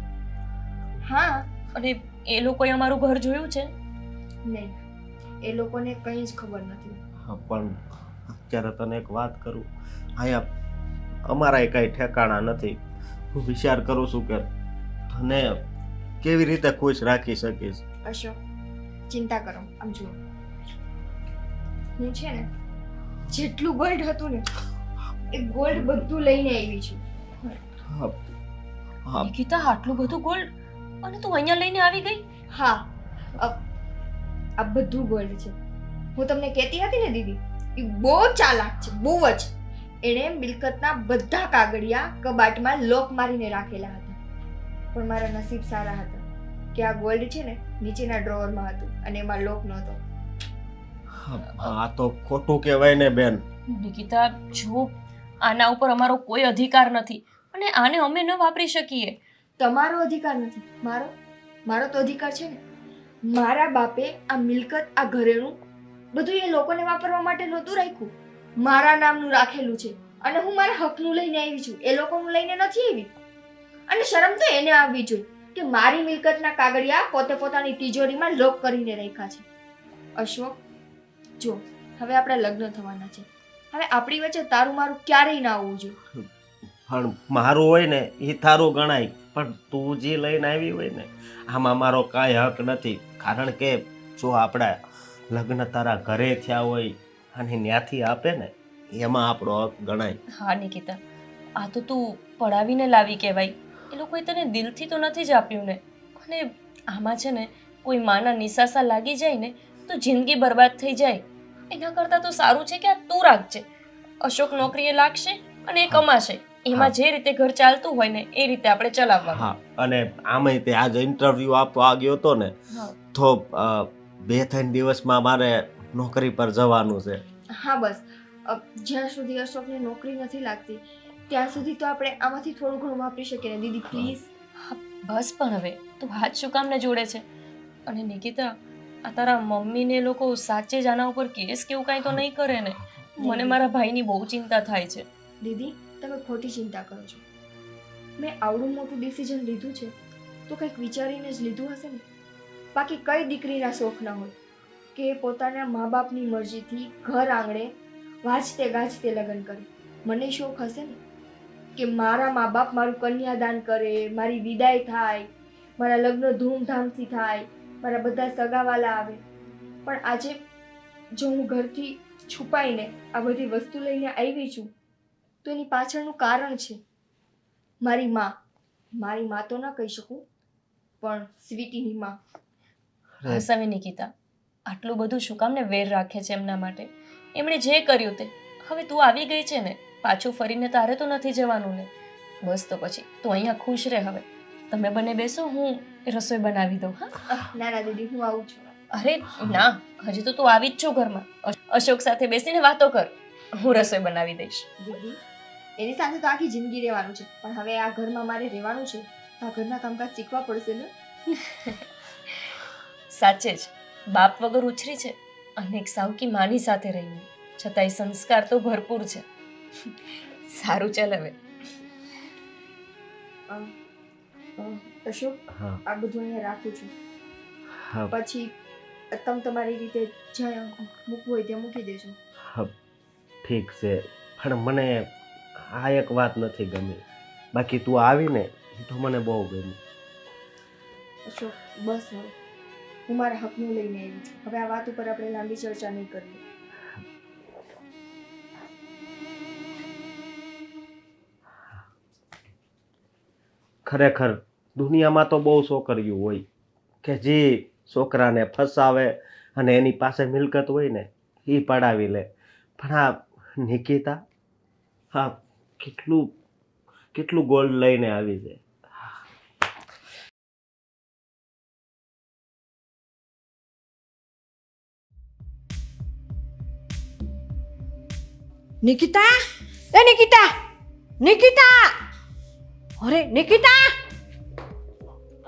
હા. અને એ લોકોએ અમારું ઘર જોયું છે? નહીં, એ લોકોને કંઈ જ ખબર નથી. પણ અત્યારે તને એક વાત કરું, અહીંયા અમારા કઈ ઠેકાણા નથી. હું વિચાર કરું છું કે તને કેવી રીતે ખુશ રાખી શકીશ. અશોક, ચિંતા કરો. આમ જુઓ, હું છે ને જેટલું ગોલ્ડ હતું ને એ ગોલ્ડ બધું લઈને આવી છું. નિકિતા આટલું બધું ગોલ્ડ અને તું અહીંયા લઈને આવી ગઈ? હા, આ બધું ગોલ્ડ છે. હું તમને કહેતી હતી ને દીદી, એ બહુ ચાલાક છે, બહુ જ. એણે મિલકતના બધા કાગળિયા કબાટમાં લોક મારીને રાખેલા હતા. પણ મારા નસીબ સારા હતા કે આ ગોલ્ડ છે ને નીચેના ડ્રોવરમાં હતું અને એમાં લોક નહોતો. આ તો ખોટું કહેવાય ને બેન. નિકિતા જો આના ઉપર અમારો કોઈ અધિકાર નથી અને આને અમે ન વાપરી શકીએ. તમારો અધિકાર નથી, મારો તો અધિકાર છે ને. મારા બાપે આ મિલકત, આ ઘરેણું બધું એ લોકોને વાપરવા માટે નહોતું રાખ્યું, મારા નામનું રાખેલું છે. અને હું મારા હકનું લઈને આવી છું, એ લોકોનું લઈને નથી આવી. અને શરમ તો એને આવવી જોઈએ કે મારી મિલકતના કાગળિયા પોતે પોતાની તિજોરીમાં લોક કરીને રાખ્યા છે. અશોક, જો હવે આપણા લગ્ન થવાના છે, હવે આપણી વચ્ચે તારું મારું ક્યારેય ના આવવું જોઈએ. પણ મારું હોય ને એ તારું ગણાય, પણ તું જે લઈને આવી હોય ને આમાં મારો કાંઈ હક નથી. કારણ કે જો આપણા લગ્ન તારા ઘરે થયા હોય અને ત્યાંથી આપે ને એમાં આપણો હક ગણાય. હા નિકિતા, આ તો તું પડાવીને લાવી કહેવાય. એ લોકોએ તને દિલથી તો નથી જ આપ્યું ને. અને આમાં છે ને કોઈ માના નિસાસા લાગી જાય ને તો જિંદગી બરબાદ થઈ જાય. એના કરતાં તો સારું છે કે આ તું રાખજે. અશોક નોકરીએ લાગશે અને એ કમાશે, એમાં જે રીતે ઘર ચાલતું હોય ને એ રીતે આપણે ચલાવવાનું. હા, અને આમાંય તે આજે ઇન્ટરવ્યૂ આપવા ગયો હતો ને તો 2-3 દિવસમાં મારે નોકરી પર જવાનું છે. હા બસ, જ્યાં સુધી અશોકને નોકરી નથી લાગતી ત્યાં સુધી તો આપણે આમાંથી થોડું ઘણું વાપરી શકીએ ને દીદી, પ્લીઝ. બસ પણ હવે તું હાથ શું કામને જોડે છે? અને નિકિતા, આ તારા મમ્મીને લોકો સાચે જ આના ઉપર કેસ કેવું કાંઈ તો નહીં કરે ને? મને મારા ભાઈની બહુ ચિંતા થાય છે. દીદી, તમે ખોટી ચિંતા કરો છો. મેં આવડું મોટું ડિસિઝન લીધું છે તો કંઈક વિચારીને જ લીધું હશે ને. બાકી કઈ દીકરીના શોખ ના હોય કે પોતાના મા બાપની મરજીથી ઘર આંગણે વાજતે ગાજતે લગ્ન કરે. મને શોખ હશે ને કે મારા મા બાપ મારું કન્યાદાન કરે, મારી વિદાય થાય, મારા લગ્ન ધૂમધામથી થાય, મારા બધા સગાવાલા આવે. પણ આજે જો હું ઘરથી છુપાઈને આ બધી વસ્તુ લઈને આવી છું તો એની પાછળનું કારણ છે મારી માં. મારી માં તો ના કહી શકું, પણ સ્વીટીની માં. બસ હવે નિકિતા, આટલું બધું શું કામ ને વેર રાખે છે એમના માટે? એમણે જે કર્યું તે હવે તું આવી ગઈ છે ને, પાછું ફરીને તારે તો નથી જવાનું ને. બસ તો પછી તું અહીંયા ખુશ રહે. હવે તમે બંને બેસો, હું રસોઈ બનાવી દઉં. હા ના ના દીદી, હું આવું છું. અરે ના, હજી તો તું આવી જ છો ઘરમાં. અશોક સાથે બેસીને વાતો કર, હું રસોઈ બનાવી દઈશ. દીદી, એની સાથે તો આખી જિંદગી રહેવાનું છે, પણ હવે આ ઘરમાં મારે રહેવાનું છે તો આ ઘરના કામકાજ શીખવા પડશે ને. સાચે જ બાપ વગર ઉછરી છે અને એક સાવકી માની સાથે રહીને, છતાંય સંસ્કાર તો ભરપૂર છે. સારું, ચાલ હવે. અશોક, હા. આ બધું અહીંયા રાખું છું, હા, પછી તમે તમારી રીતે જ્યાં મૂકવું હોય ત્યાં મૂકી દેજો. ઠીક છે. પણ મને આ એક વાત નથી ગમી. બાકી તું આવીને એ તો મને બહુ ગમી. અશોક બસ હવે હું મારા હકનું લઈને આવી છું. હવે આ વાત ઉપર આપણે લાંબી ચર્ચા નહીં કરીએ. ખરેખર દુનિયામાં તો બહુ છોકરીઓ હોય કે જે છોકરાને ફસાવે અને એની પાસે મિલકત હોય ને એ પડાવી લે. પણ આ નિકિતા હા કેટલું કેટલું ગોલ્ડ લઈને આવી છે. નિકિતા, એ નિકિતા, નિકિતા, અરે નિકિતા!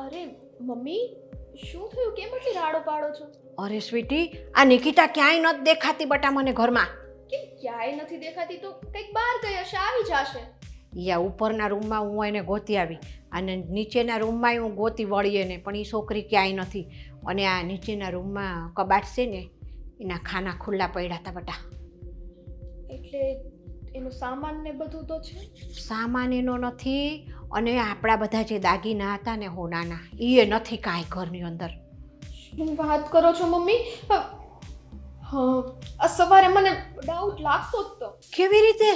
અરે મમ્મી, શું થયું? કેમ એટલી રાડો પાડો છો? અરે સ્વીટી, આ નિકિતા ક્યાંય નથી દેખાતી બટા મને ઘરમાં. કેમ ક્યાંય નથી દેખાતી? તો કંઈક બહાર ગઈ હશે, આવી જશે. યા ઉપરના રૂમમાં હું એને ગોતી આવી અને નીચેના રૂમમાં હું ગોતી વળી એને, પણ એ છોકરી ક્યાંય નથી. અને આ નીચેના રૂમમાં કબાટ છે ને એના ખાના ખુલ્લા પડ્યા હતા બટા. એટલે એનો સામાન ને બધું તો છે? સામાન એનો નથી અને આપણા બધા જે દાગીના હતા ને હોનાના એ નથી કાંઈ ઘરની અંદર. શું વાત કરો છો મમ્મી? હા, આ સવારે મને ડાઉટ લાગતો જ તો. કેવી રીતે?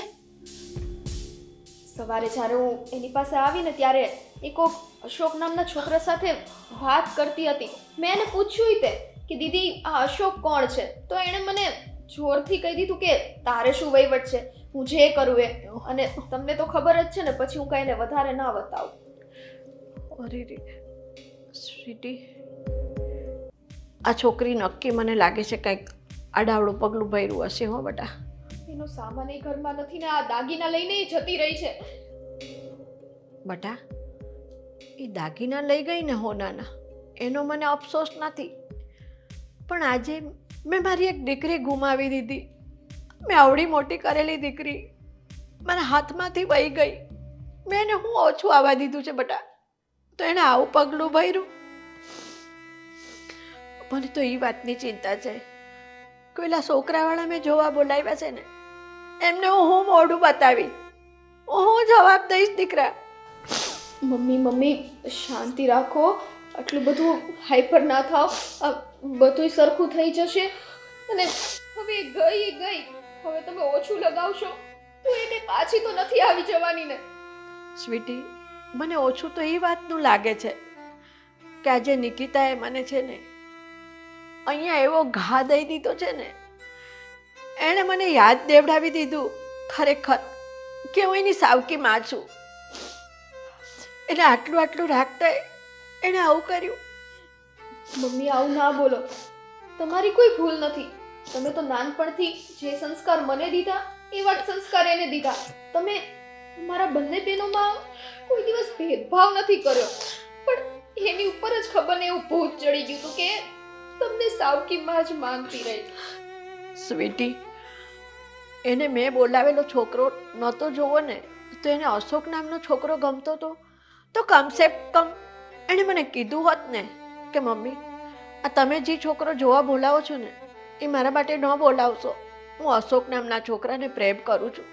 સવારે જ્યારે હું એની પાસે આવીને ત્યારે એ કોક અશોક નામના છોકરા સાથે વાત કરતી હતી. મેં એને પૂછ્યું તે કે દીદી આ અશોક કોણ છે? તો એણે મને જોરથી કહી દીધું કે તારે શું વહીવટ છે, હું જે કરું એ. અને તમને તો ખબર જ છે ને, પછી હું કાંઈને વધારે ના બતાવું. અરે રે સ્વીટી, આ છોકરી નક્કી મને લાગે છે કંઈક આડાવડું પગલું ભર્યું હશે હો બટા. એનો સામાન એ ઘરમાં નથી ને આ દાગીના લઈને ય જતી રહી છે. બટા એ દાગીના લઈ ગઈ ને હોનાના એનો મને અફસોસ નથી, પણ આજે મેં મારી એક દીકરી ગુમાવી દીધી. મેં આવડી મોટી કરેલી દીકરી મારા હાથમાંથી વહી ગઈ. મેં એને હું ઓછું આવવા દીધું છે બટા, તો એણે આવું પગલું ભર્યું. મને તો એ વાતની ચિંતા છે. કોઈલા છોકરાવાળા મેં જોવા બોલાવ્યા છે ને એમને હું મોઢું બતાવી, હું જવાબ દઈશ દીકરા. મમ્મી શાંતિ રાખો, આટલું બધું હાઈપર ના થાવ. બધું સરખું થઈ જશે. અને હવે ગઈ, હવે તમે ઓછું લગાવશો તો એને પાછી તો નથી આવી જવાની ને. સ્વીટી, મને ઓછું તો એ વાતનું લાગે છે કે આજે નિકિતાએ મને છે ને અહીંયા એવો ઘા દઈ દીધો છે ને, એણે મને યાદ દેવડાવી દીધું ખરેખર કે હું એની સાવકી માં છું. એટલે આટલું રાખતા એણે આવું કર્યું. મમ્મી આવું ના બોલો, તમારી કોઈ ભૂલ નથી. તમે તો નાનપણથી જે સંસ્કાર મને દીધા એવા જ સંસ્કાર એને દીધા. તમે મારા બંને બહેનોમાં કોઈ દિવસ ભેદભાવ નથી કર્યો, પણ એની ઉપર જ ખબર ને એવું ભૂત ચડી ગયું હતું કે તમને સાવકીમાં જ માનતી રહી. સ્વીટી, એને મેં બોલાવેલો છોકરો નહોતો જોવો ને, તો એને અશોક નામનો છોકરો ગમતો હતો તો કમસે કમ એણે મને કીધું હોત ને કે મમ્મી આ તમે જે છોકરો જોવા બોલાવો છો ને એ મારા માટે ન બોલાવશો, હું અશોક નામના છોકરાને પ્રેમ કરું છું,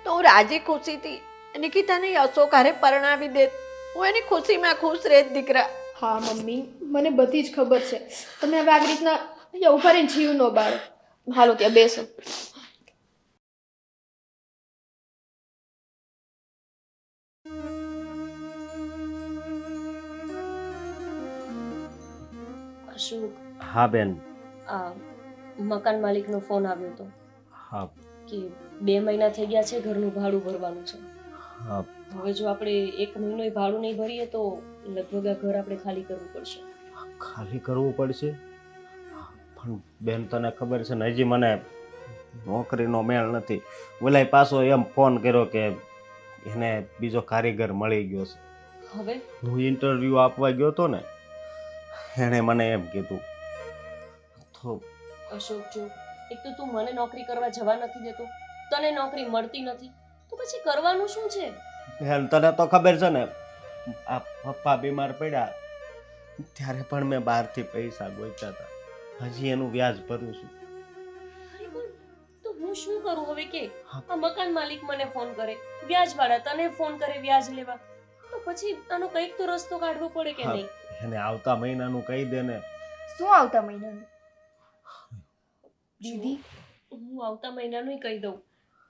તો હું રાજી ખુશીથી નિકિતાને અશોક હારે પરણાવી દેત. હું એની ખુશીમાં ખુશ રહેત દીકરા. હા મમ્મી, મને બધી જ ખબર છે. તમે હવે આવી રીતના અહીંયા ઉભા રહીને જીવ ન બાળો. હાલો ત્યાં બેસો. અશોક, હા બેન. આ મકાન માલિકનો ફોન આવ્યો હતો હા કે 2 મહિના થઈ ગયા છે, ઘરનું ભાડું ભરવાનું છે. હા હવે જો આપણે 1 મહિનો ભાડું નહીં ભરીએ તો લગભગ આ ઘર આપણે ખાલી કરવું પડશે. ખાલી કરવું પડશે? પણ બેન તને ખબર છે ને હજી મને નોકરીનો મેળ નથી. ઓલાય પાછો એમ ફોન કર્યો કે એને બીજો કારીગર મળી ગયો છે. હવે હું ઇન્ટરવ્યૂ આપવા ગયો હતો ને, એણે મને એમ કીધું. તો અશોક, જો એક તો તું મને નોકરી કરવા જવા નથી દેતો, તને નોકરી મળતી નથી, તો પછી કરવાનું શું છે? બેન તને તો ખબર છે ને આ પપ્પા બીમાર પડ્યા ત્યારે પણ મેં બહારથી પૈસા ગોત્યા હતા. હજી એનું વ્યાજ ભરું છું. અરે પણ તો હું હું શું કરું હવે કે આ મકાન માલિક મને ફોન કરે, વ્યાજવાળા તને ફોન કરે વ્યાજ લેવા, તો પછી આનો કંઈક તો રસ્તો કાઢવો પડે કે હા. નહીં? એને આવતા મહિનાનું કહી દે ને. શું આવતા મહિનાનું? દીદી, હું આવતા મહિનાનું કહી દઉં,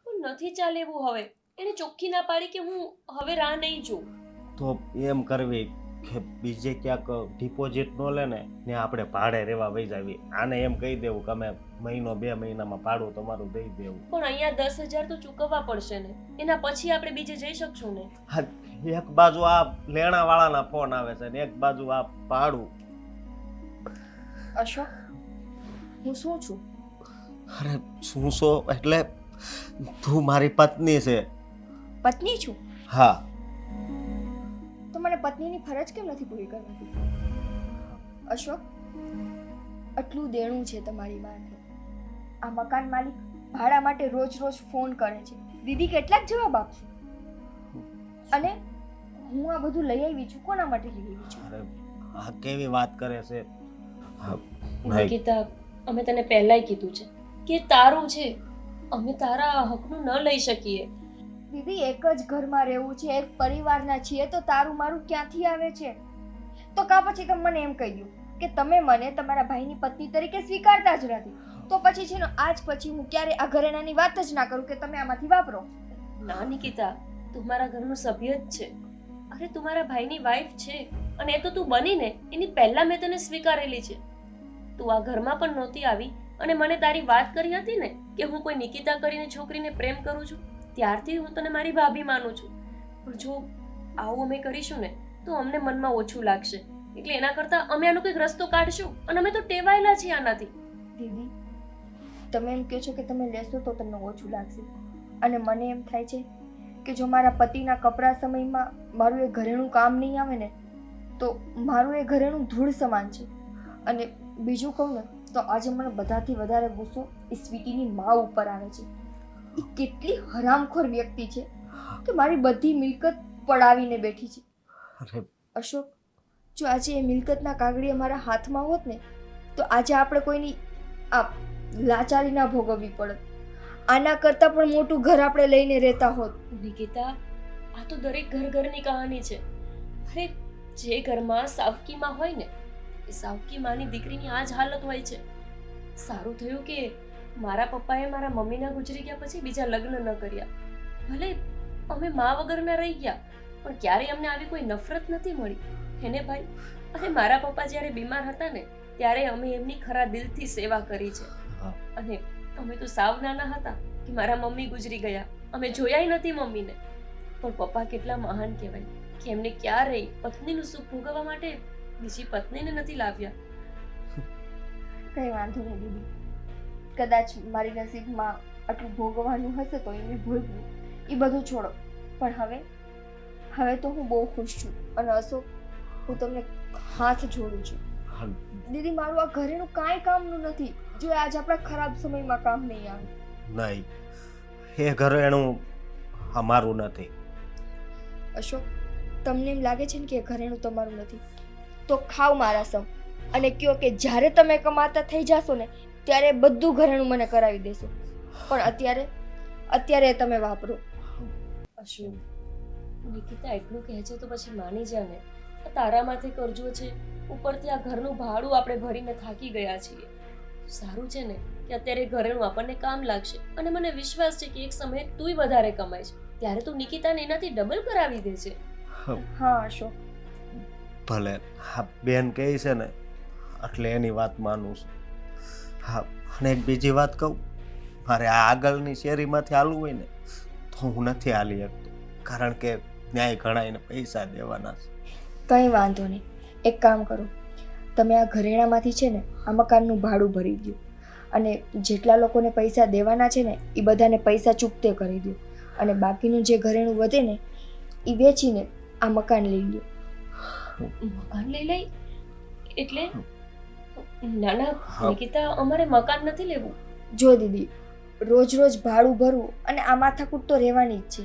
પણ નથી ચાલે એવું હવે. એને ચોખ્ખી ના પાડી કે હું હવે રાહ નહીં જોઉં. તો એમ કરવી કે બીજે ક્યાંક ડિપોઝિટ ન લે ને ને આપણે ભાડે રહેવા વહી જાવી. આને એમ કહી દેવું કે અમે મહિનો 2 મહિનામાં ભાડું તમારું દઈ દેવું. પણ અહીંયા 10,000 તો ચૂકવવા પડશે ને, એના પછી આપણે બીજે જઈ શકશું ને. હા, એક બાજુ આ લેણા વાળાના ફોન આવે છે ને એક બાજુ આ ભાડું. અશોક, હું શું છું? અરે શું એટલે તું મારી પત્ની છે. પત્ની છું હા. તો મને પત્નીની ફરજ કેમ નથી પૂરી કરવાની? અશોક, આટલું દેણું છે તમારી માથે. આ મકાન માલિક ભાડા માટે રોજ રોજ ફોન કરે છે. દીદી કેટલાક જવાબ આપશે? અને હું આ બધું લઈ આવી છું, કોના માટે લઈ આવી છું? અરે આ કેવી વાત કરે છે. હા, નહીં. નિકિતા, અમે તને પહેલાય કીધું છે કે તારું છે, અમે તારા હકનું ન લઈ શકીએ. દીદી, એક જ ઘરમાં રહેવું છે, એક પરિવારના છીએ, તો તારું મારું ક્યાંથી આવે છે? તો કા પછી તમે મને એમ કહી દો કે તમે મને તમારા ભાઈની પત્ની તરીકે સ્વીકારતા જ નથી. તો પછી છે ને આજ પછી હું ક્યારે આ ઘરેણાની વાત જ ના કરું કે તમે આમાંથી વાપરો. ના નિકિતા, તું મારા ઘરનું સભ્ય જ છે. અરે તું મારા ભાઈની વાઈફ છે, અને એ તો તું બનીને એની પહેલા મેં તને સ્વીકારેલી છે. તું આ ઘરમાં પણ નહોતી આવી અને મને તારી વાત કરી હતી ને કે હું કોઈ નિકિતા કરીને છોકરીને પ્રેમ કરું છું, ત્યારથી હું તને મારી ભાભી માનું છું. પણ જો આવું અમે કરીશું ને તો અમને મનમાં ઓછું લાગશે, એટલે એના કરતાં અમે આનો કંઈક રસ્તો કાઢશું, અને અમે તો ટેવાયેલા છીએ આનાથી. દીદી, તમે એમ કહો છો કે તમે લેશો તો તમને ઓછું લાગશે, અને મને એમ થાય છે કે જો મારા પતિના કપરા સમયમાં મારું એ ઘરેણું કામ નહીં આવે ને તો મારું એ ઘરેણું ધૂળ સમાન છે. અને બીજું કહું ને તો આજે મને બધાથી વધારે ગુસ્સો એ સ્વીટીની મા ઉપર આવે છે. એ કેટલી હરામખોર વ્યક્તિ છે કે મારી બધી મિલકત પડાવીને બેઠી છે. અરે અશોક, જો આજે એ મિલકતના કાગળિયા મારા હાથમાં હોત ને તો આજે આપણે કોઈની આ લાચારી ના ભોગવવી પડત. આના કરતાં પણ મોટું ઘર આપણે લઈને રહેતા હોત. નિકિતા, આ તો દરેક ઘરની કહાની છે. અરે જે ઘરમાં સાવકીમાં હોય ને એ સાવકી માની દીકરીની આ જ હાલત હોય છે. સારું થયું કે મારા પપ્પાએ મારા મમ્મીના ગુજરી ગયા પછી બીજા લગ્ન ન કર્યા. ભલે અમે મા વગરના રહી ગયા, પણ ક્યારેય અમને આવી કોઈ નફરત નથી મળી. એને ભાઈ, અને મારા પપ્પા જ્યારે બીમાર હતા ને ત્યારે અમે એમની ખરા દિલથી સેવા કરી છે. અને અમે તો સાવ નાના હતા કે મારા મમ્મી ગુજરી ગયા, અમે જોયાય નથી મમ્મીને. પણ પપ્પા કેટલા મહાન કહેવાય કે એમને ક્યારેય પત્નીનું સુખ ભોગવવા માટે બીજી પત્નીને નથી લાવ્યા. કઈ વાંધો નહીં દીદી, કદાચ મારી નસીબમાં આટલું ભોગવવાનું હશે તો એને ભોગવું. એ બધું છોડો. પણ હવે તો હું બહુ ખુશ છું. અને અશોક, હું તમને હાથ જોડું છું. દીદી, મારું આ ઘરેણું કાંઈ કામનું નથી જો આજ આપણા ખરાબ સમયમાં કામ નહીં આવે. નહીં, એ ઘરેણું અમારું નથી. અશોક, તમને એમ લાગે છે ને કે એ ઘરેણું તમારું નથી તો ખાવ મારા સમ અને કયો કે જ્યારે તમે કમાતા થઈ જાશો ને ત્યારે બધું ઘરેણું મને કરાવી દેશો. પણ અત્યારે તમે વાપરો. અશોક, નિકિતા એટલું કહે છે તો પછી માની જા ને. આ તારામાંથી કરજો છે, ઉપરથી આ ઘરનું ભાડું આપણે ભરીને થાકી ગયા છીએ. સારું છે ને કે અત્યારે ઘરેણું આપણને કામ લાગશે, અને મને વિશ્વાસ છે કે એક સમયે તુંય વધારે કમાય છે ત્યારે તું નિકિતાને એનાથી ડબલ કરાવી દે છે. હા અશોક, ભલે હા બેન કહે છે ને એટલે એની વાત માનું છું. હા, અને એક બીજી વાત કહું, મારે આ આગળની શેરીમાંથી હાલવું હોય ને તો હું નથી હાલી શકતો, કારણ કે ન્યાય ઘણાઈને પૈસા દેવાના છે. કંઈ વાંધો નહીં, એક કામ કરો, તમે આ ઘરેણામાંથી છે ને આ મકાનનું ભાડું ભરી દો, અને જેટલા લોકોને પૈસા દેવાના છે ને એ બધાને પૈસા ચૂકતે કરી દો, અને બાકીનું જે ઘરેણું વધે ને એ વેચીને આ મકાન લઈ લો. મકાન લઈ લઈ એટલે? ના ના નિકિતા, અમારે મકાન નથી લેવું. જો દીદી, રોજ રોજ ભાડું ભરવું અને આ માથાકૂટ તો રહેવાની જ છે.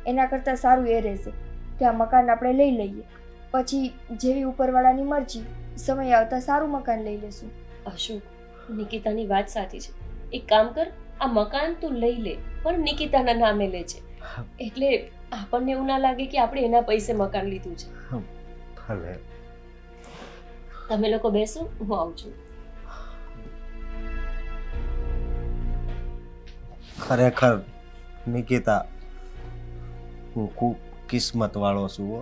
એના કરતાં સારું એ રહેશે કે આ મકાન આપણે લઈ લઈએ, પછી જેવી ઉપરવાળાની મરજી સમય આવતા સારું મકાન લઈ લેશું. અશોક, નિકિતાની વાત સાચી છે. એક કામ કર, આ મકાન તું લઈ લે, પણ નિકિતાના નામે લે છે, એટલે આપણને એવું ના લાગે કે આપણે એના પૈસે મકાન લીધું છે. ભલે. તમે લોકો બેસો, હું આવું છું. ખરેખર નિકિતા, હું ખૂબ કિસ્મત વાળો છું હો,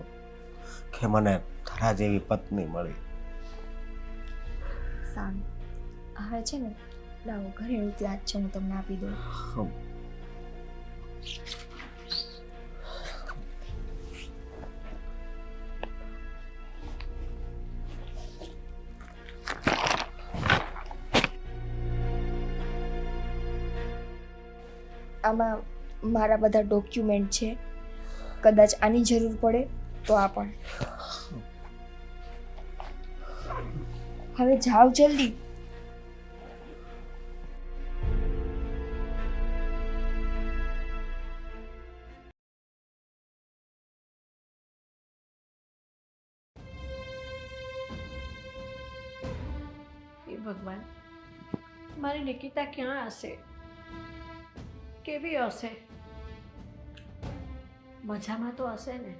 કે મને તારા જેવી પત્ની મળી. સારું, હવે છે ને લાવો ઘરેણું ત્યાજ છે, હું તમને આપી દઉં. આમાં મારા બધા ડોક્યુમેન્ટ છે, કદાચ આની જરૂર પડે તો આ પણ. હવે જાઓ જલ્દી. એ ભગવાન, મારી નિકિતા ક્યાં હશે? કેવી હશે? મજામાં તો હશે ને?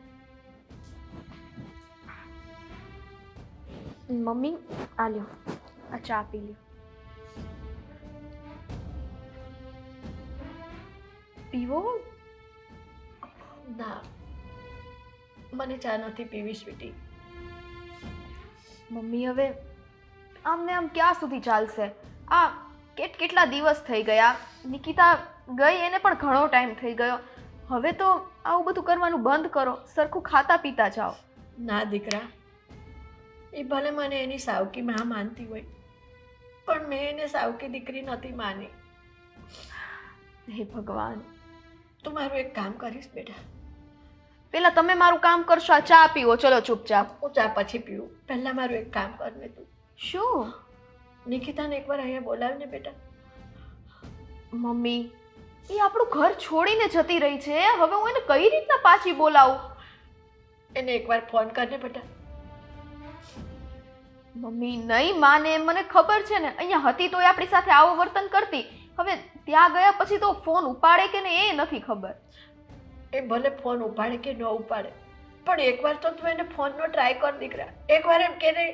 મમ્મી આ લ્યો, આ ચા પી લ્યો. પીવો? ના, મને ચા નથી પીવી સ્વીટી. મમ્મી હવે આમને આમ ક્યાં સુધી ચાલશે? આ કેટલા દિવસ થઈ ગયા, નિકિતા ગઈ એને પણ ઘણો ટાઈમ થઈ ગયો. હવે તો આવું બધું કરવાનું બંધ કરો, સરખું ખાતા પીતા જાઓ. ના દીકરા, એ ભલે મને એની સાવકી માં માનતી હોય, પણ મેં એને સાવકી દીકરી નથી માની. હે ભગવાન, તું મારું એક કામ કરીશ બેટા? પેલા તમે મારું કામ કરશો, આ ચા પીવો. ચલો ચૂપચાપ. હું ચા પછી પીવું, પહેલા મારું એક કામ કર ને તું. શું? નિકિતાને એકવાર અહીંયા બોલાવને બેટા. મમ્મી, એ આપણું ઘર છોડીને જતી રહી છે, હવે હું એને કઈ રીતના પાછી બોલાવું? એને એકવાર ફોન કરને બેટા. મમ્મી નહીં માને, મને ખબર છે ને, અહીંયા હતી તો એ આપણી સાથે આવું વર્તન કરતી. હવે ત્યાં ગયા પછી તો ફોન ઉપાડે કે નહીં એ નથી ખબર. એ ભલે ફોન ઉપાડે કે ન ઉપાડે, પણ એકવાર તો તું એને ફોનનો ટ્રાય કર દીકરા. એકવાર એમ કહે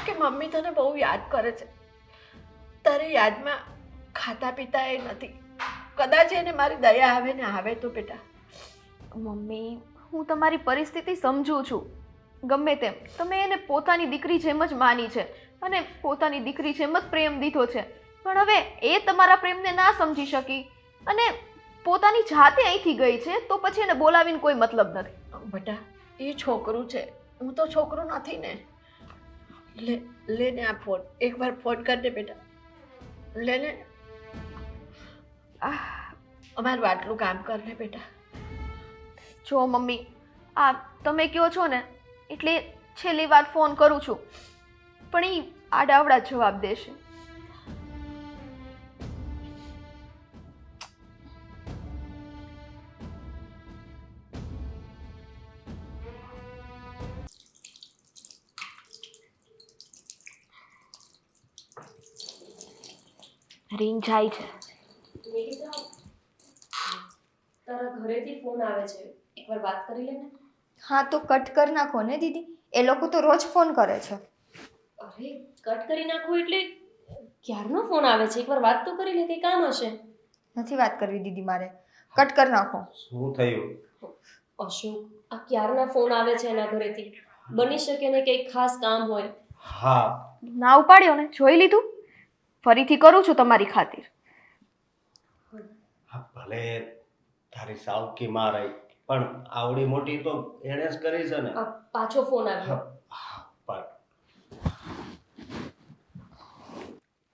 કે મમ્મી તને બહુ યાદ કરે છે, તારી યાદમાં ખાતા પીતા એ નથી. કદાચ એને મારી દયા આવે ને આવે તો બેટા. મમ્મી, હું તમારી પરિસ્થિતિ સમજું છું. ગમે તેમ તમે એને પોતાની દીકરી જેમ જ માની છે અને પોતાની દીકરી જેમ જ પ્રેમ દીધો છે, પણ હવે એ તમારા પ્રેમને ના સમજી શકી અને પોતાની જાતે અહીંથી ગઈ છે, તો પછી એને બોલાવીને કોઈ મતલબ નથી. બેટા, એ છોકરું છે, હું તો છોકરું નથી ને. લે ને આ ફોન, એકવાર ફોન કરને બેટા. લે ને. અમારું આટલું કામ કરને બેટા. જો મમ્મી, આ તમે કહો છો ને એટલે છેલ્લી વાર ફોન કરું છું, પણ એ આડાવડા જવાબ દેશે. રિંગ જાય છે. તારા ઘરેથી ફોન આવે છે, એકવાર વાત કરી લે ને. હા તો કટ કરી નાખો ને દીદી, એ લોકો તો રોજ ફોન કરે છે. અરે કટ કરી નાખવું એટલે ક્યારનો ફોન આવે છે? એકવાર વાત તો કરી લે, કઈ કામ હશે. નથી વાત કરવી દીદી મારે, કટ કરી નાખો. શું થયું? અશોક, આ ક્યારના ફોન આવે છે એના ઘરેથી. બની શકે ને કંઈક ખાસ કામ હોય. હા. ના ઉપાડ્યો ને, જોઈ લીધું. ફરીથી કરું છું તમારી ખાतिर. ભલે તારી સાવકી માં રહી, પણ આવડી મોટી તો એણે જ કરી છે ને. પાછો ફોન આવ્યો.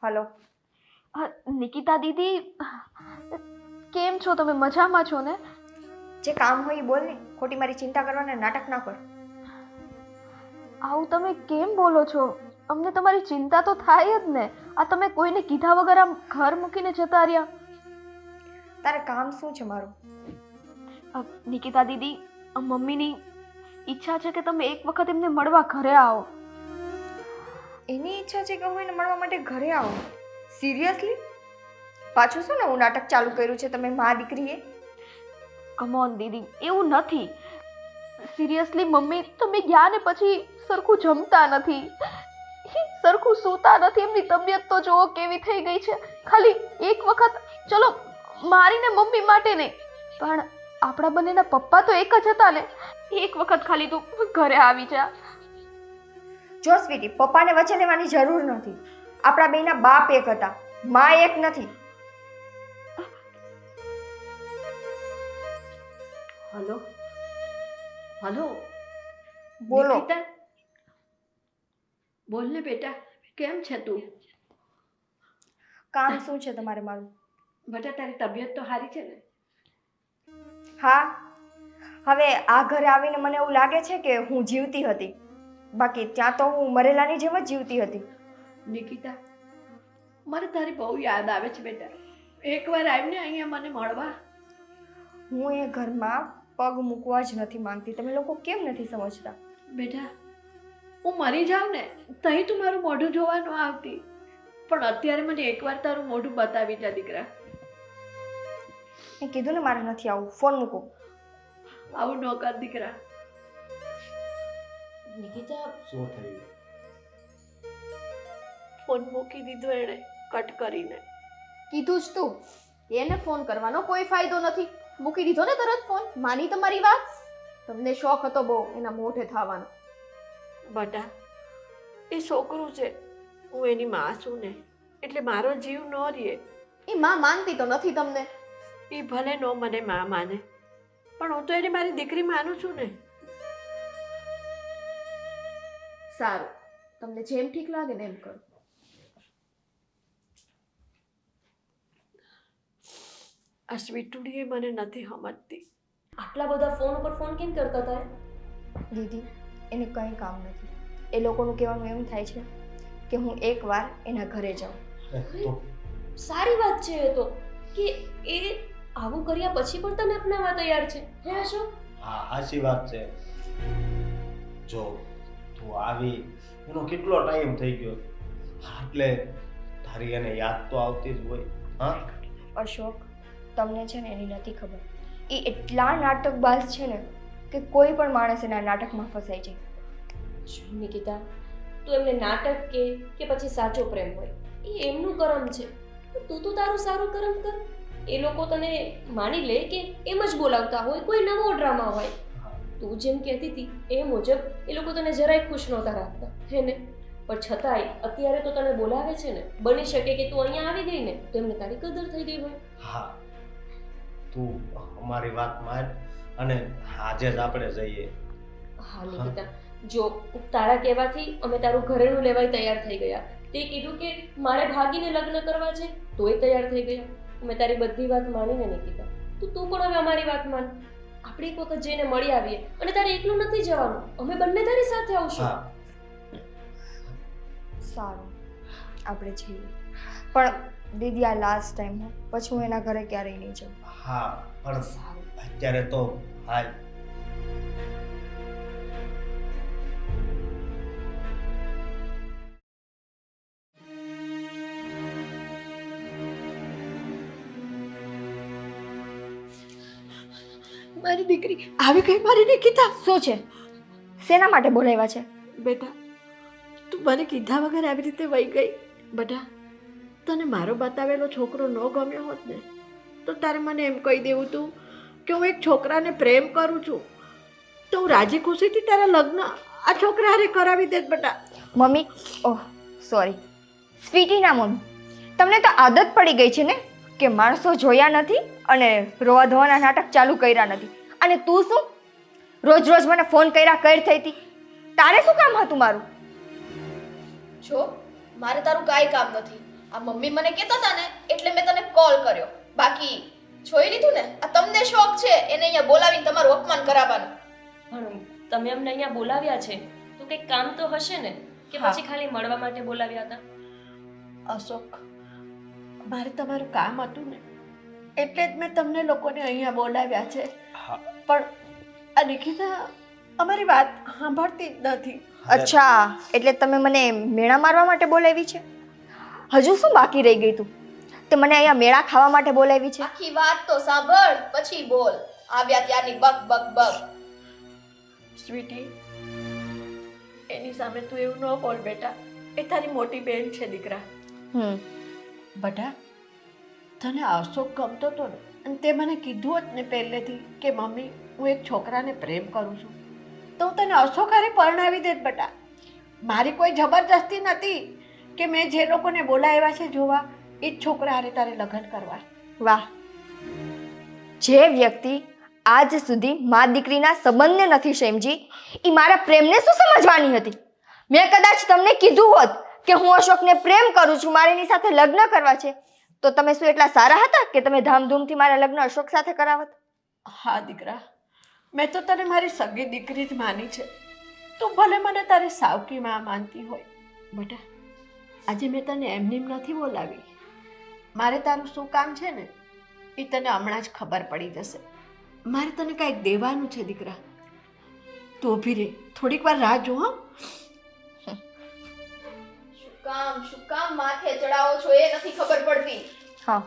હલો, નિકિતા દીદી, કેમ છો તમે? મજામાં છો ને? જે કામ હોય એ બોલ ને, ખોટી મારી ચિંતા કરવાના નાટક ના કર. આવું તમે કેમ બોલો છો? અમને તમારી ચિંતા તો થાય જ ને. આ તમે કોઈને કીધા વગર આમ ઘર મૂકીને જતા રહ્યા. તારે કામ શું છે મારું? નિકિતા દીદી, મમ્મીની ઈચ્છા છે કે તમે એક વખત એમને મળવા ઘરે આવો. એની ઈચ્છા છે કે હું એને મળવા માટે ઘરે આવું? સિરિયસલી? પાછું શું નવું નાટક ચાલુ કર્યું છે તમે મા દીકરીએ? કમોન દીદી, એવું નથી. સિરિયસલી મમ્મી, તમે ગયા ને પછી સરખું જમતા નથી, સરખું સૂતા નથી. એમની તબિયત તો જુઓ કેવી થઈ ગઈ છે. ખાલી એક વખત, ચલો મારી ને મમ્મી માટે નહીં, પણ આપણા બંનેના પપ્પા તો એક જ હતા ને, એક વખત ખાલી તું ઘરે આવી જા. જો સ્વીટી, પપ્પાને વચ્ચે લેવાની જરૂર નથી. આપણા બેના બાપ એક હતા, મા એક નથી. હલો હલો બોલો. નિકિતા, બોલ ને બેટા, કેમ છે તું? કામ શું છે તમારે મારું? બેટા, તારી તબિયત તો સારી છે ને? હા, હવે આ ઘરે આવીને મને એવું લાગે છે કે હું જીવતી હતી, બાકી ત્યાં તો હું મરેલાની જેમ જ જીવતી હતી. નિકિતા, મને તારી બહુ યાદ આવે છે બેટા. એકવાર આવીને અહીંયા મને મળવા. હું એ ઘરમાં પગ મૂકવા જ નથી માંગતી. તમે લોકો કેમ નથી સમજતા? બેટા, હું મરી જાઉં ને તહીં તું મારું મોઢું જોવા ન આવતી, પણ અત્યારે મને એકવાર તારું મોઢું બતાવી જા દીકરા. મેં કીધું ને મારે નથી આવું. ફોન મૂકો. આવું ન કર દીકરા. નિકિતા, શું થયું? ફોન મૂકી દીધો એણે કટ કરીને. કીધું જ તું, એને ફોન કરવાનો કોઈ ફાયદો નથી. મૂકી દીધો ને તરત ફોન. માની તમારી વાત? તમને શોખ હતો બહુ એના મોઢે થવાનો. બટા, એ છોકરું છે, હું એની માં છું ને, એટલે મારો જીવ ન રહે. એ માં માનતી તો નથી તમને. એ ભલે ન મને માં માને, પણ હું તો એને મારી દીકરી માનું છું ને. સારું, તમને જેમ ઠીક લાગે ને એમ કરો. આ સ્વીટુડીએ મને નથી સમજતી. આટલા બધા ફોન ઉપર ફોન કેમ કરતા હતા? દીદી, એને કંઈ કામ નથી. એ લોકોનું કહેવાનું એમ થાય છે કે હું એકવાર એના ઘરે જાઉં. સારી વાત છે એ તો, કે એ આવું કર્યા પછી પણ તને અપનાવવા તૈયાર છે. હે અશોક? હા, સાચી વાત છે. જો તું આવી એનો કેટલો ટાઈમ થઈ ગયો, એટલે તારી એને યાદ તો આવતી જ હોય. હા અશોક, તમને છે ને એની નથી ખબર. એ એટલા નાટકબાજ છે ને કે કોઈ પણ માણસ એના નાટકમાં ફસાઈ જાય. જો નિકિતા, તું એમને નાટક કે પછી સાચો પ્રેમ હોય, એ એમનું કર્મ છે. તું તો તારું સારું કર્મ કર. એ લોકો તને માની લે કે એમ જ બોલાવતા હોય, કોઈ નવો ડ્રામા હોય. તું જેમ કહેતી હતી એ મુજબ એ લોકો તને જરાય ખુશ નહોતા રાખતા, હે ને? પણ છતાંય અત્યારે તો તને બોલાવે છે ને. બની શકે કે તું અહીંયા આવી ગઈ ને તો એમને તારી કદર થઈ ગઈ હોય. હા, તું અમારી વાત માન અને આજે જ આપણે જઈએ. હા નિકિતા, જો તારા કહેવાથી અમે તારું ઘરેણું લેવાય તૈયાર થઈ ગયા. તે કીધું કે મારે ભાગીને લગ્ન કરવા છે, તોય તૈયાર થઈ ગયા. અમે તારી બધી વાત માનીને નિકિતા, તું પણ હવે અમારી વાત માન. આપણે એક વખત જઈને મળી આવીએ. અને તારે એકલું નથી જવાનું, અમે બંને તારી સાથે આવશું. હા, સારું, આપણે જઈએ. પણ દીદી, આ લાસ્ટ ટાઈમ હો, પછી હું એના ઘરે ક્યારેય નહીં જાઉં. હા, પણ સારું. અત્યારે તો હાલ. મારી દીકરી આવી ગઈ. મારી નિકિતા, શું છે? શેના માટે બોલાવ્યા છે? બેટા, તું મને કીધા વગર આવી રીતે વહી ગઈ. બેટા, તને મારો બતાવેલો છોકરો ન ગમ્યો હોત ને તો તારે મને એમ કહી દેવું તું કે હું એક છોકરાને પ્રેમ કરું છું, તો હું રાજી ખુશીથી તારા લગ્ન આ છોકરા હારે કરાવી દેત. બેટા, મમ્મી, ઓહ સોરી, સ્વીટીના મમ્મી, તમને તો આદત પડી ગઈ છે ને કે માણસો જોયા નથી અને રોવા ધોવાના નાટક ચાલુ કર્યા નથી. અને તું શું રોજ રોજ મને ફોન કર્યા થઈ હતી? તારે શું કામ હતું મારું? જો મારે તારું કાંઈ કામ નથી. આ મમ્મી મને કહેતા હતા ને એટલે મેં તને કોલ કર્યો. બાકી જોઈ લીધું ને, આ તમને શોખ છે એને અહીંયા બોલાવીને તમારું અપમાન કરાવવાનું. પણ તમે અમને અહીંયા બોલાવ્યા છે તો કંઈક કામ તો હશે ને, કે પછી ખાલી મળવા માટે બોલાવ્યા હતા? અશોક, મારે તમારું કામ હતું ને એટલે જ મેં તમને લોકોને અહીંયા બોલાવ્યા છે. હા, પણ આ નિકિતા અમારી વાત સાંભળતી જ નથી. અચ્છા, એટલે તમે મને મેણા મારવા માટે બોલાવી છે? હજુ શું બાકી રહી ગઈ તું? તે મને અહીંયા મેળા ખાવા માટે બોલાવી છે? આખી વાત તો સાંભળ પછી બોલ. આવ્યા ત્યારની બક બક બક. સ્વીટી, એની સામે તું એવું ન બોલ બેટા. એ તારી મોટી બહેન છે દીકરા. બેટા, તને અશોક ગમતો હતો ને, અને તે મને કીધું જ ને પહેલેથી કે મમ્મી હું એક છોકરાને પ્રેમ કરું છું, તો હું તને અશોક હારે પરણાવી દેત બેટા. મારી કોઈ જબરજસ્તી નથી કે મેં જે લોકોને બોલાવ્યા છે જોવા એ જ છોકરા હારે તારે લગ્ન કરવા. વાહ, જે વ્યક્તિ આજ સુધી મા દીકરીના સંબંધને નથી સમજી એ મારા પ્રેમને શું સમજવાની હતી? મેં કદાચ તમને કીધું હોત કે હું અશોકને પ્રેમ કરું છું, મારે એની સાથે લગ્ન કરવા છે, તો તમે શું એટલા સારા હતા કે તમે ધામધૂમથી મારા લગ્ન અશોક સાથે કરાવત? હા દીકરા, મેં તો તને મારી સગી દીકરી જ માની છે. તું ભલે મને તારી સાવકી માં માનતી હોય. બેટા, આજે મેં તને એમનેમ નથી બોલાવી. મારે તારું શું કામ છે ને એ તને હમણાં જ ખબર પડી જશે. મારે તને કાંઈક દેવાનું છે દીકરા. તું ઊભી રહે, થોડીક વાર રાહ જો. શું કામ માથે ચડાવો છો એ નથી ખબર પડતી. હા,